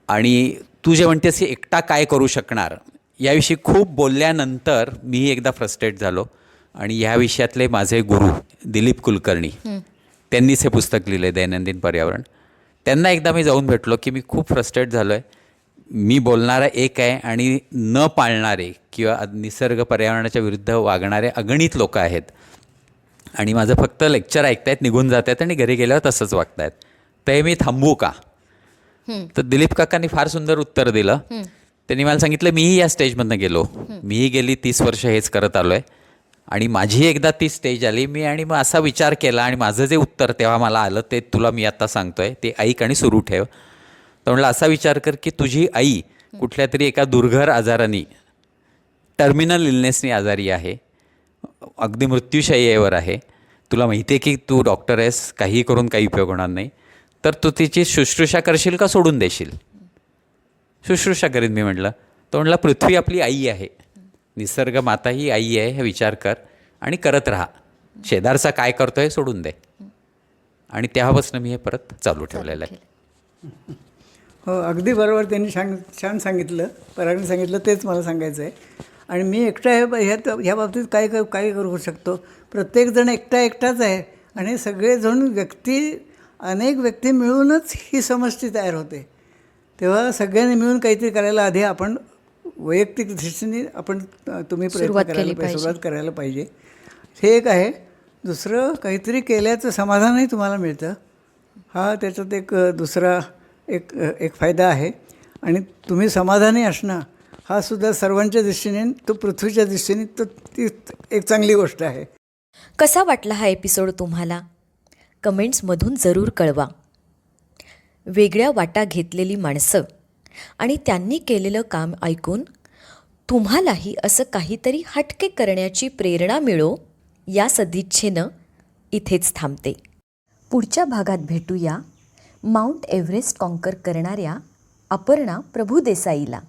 आणि तू जे म्हणतेस की एकटा काय करू शकणार, याविषयी खूप बोलल्यानंतर मी एकदा फ्रस्ट्रेट झालो आणि ह्या विषयातले माझे गुरु दिलीप कुलकर्णी, त्यांनीच हे पुस्तक लिहिलं आहे दैनंदिन पर्यावरण. त्यांना एकदा मी जाऊन भेटलो की मी खूप फ्रस्ट्रेट झालो आहे. मी बोलणारा एक आहे आणि न पाळणारे किंवा निसर्ग पर्यावरणाच्या विरुद्ध वागणारे अगणित लोक आहेत आणि माझं फक्त लेक्चर ऐकतायत, निघून जात आहेत आणि घरी गेल्यावर तसंच वागतायत. तर हे मी थांबवू का? तर दिलीप काकांनी फार सुंदर उत्तर दिलं. त्यांनी मला सांगितलं, मीही या स्टेजमधनं गेलो, मीही गेली 30 वर्ष हेच करत आलो आहे आणि माझी एकदा ती स्टेज आली. आणि मग असा विचार केला आणि माझं जे उत्तर तेव्हा मला आलं ते तुला मी आत्ता सांगतो आहे, ते ऐक आणि सुरू ठेव. तर म्हणलं असा विचार कर की तुझी आई कुठल्या तरी एका दुर्धर आजाराने, टर्मिनल इलनेसनी आजारी आहे, अगदी मृत्यूशय्येवर आहे. तुला माहिती आहे की तू डॉक्टर आहेस, काही करून काही उपयोग होणार नाही. तर तू तिची शुश्रूषा करशील का सोडून देशील? शुश्रूषा करीन मी म्हटलं. तो म्हणला पृथ्वी आपली आई आहे, निसर्ग माता ही आई आहे, हे विचार कर आणि करत राहा. शेजारचा काय करतो हे सोडून दे. आणि तेव्हापासून मी हे परत चालू ठेवलेलं आहे. हो, अगदी बरोबर. त्यांनी छान सांगितलं, परागने सांगितलं, तेच मला सांगायचं आहे. आणि मी एकटा ह्या बाबतीत काय करू शकतो? प्रत्येकजण एकटाच आहे आणि सगळेजण अनेक व्यक्ती मिळूनच ही समष्टी तयार होते. तेव्हा सगळ्यांनी मिळून काहीतरी करायला आधी आपण वैयक्तिक दृष्टीने तुम्ही सुरुवात करायला पाहिजे. हे एक आहे. दुसरं, काहीतरी केल्याचं समाधानही तुम्हाला मिळतं. हा त्याच्यात एक दुसरा एक फायदा आहे. आणि तुम्ही समाधानी असणं हा सुद्धा सर्वांच्या दृष्टीने, तो पृथ्वीच्या दृष्टीने तो ती एक चांगली गोष्ट आहे. कसा वाटला हा एपिसोड तुम्हाला? कमेंट्समधून जरूर कळवा. वेगळ्या वाटा घेतलेली माणसं आणि त्यांनी केलेलं काम ऐकून तुम्हालाही असं काहीतरी हटके करण्याची प्रेरणा मिळो, या सदिच्छेनं इथेच थांबते. पुढच्या भागात भेटूया माउंट एव्हरेस्ट कॉन्कर करणाऱ्या अपर्णा प्रभुदेसाईला.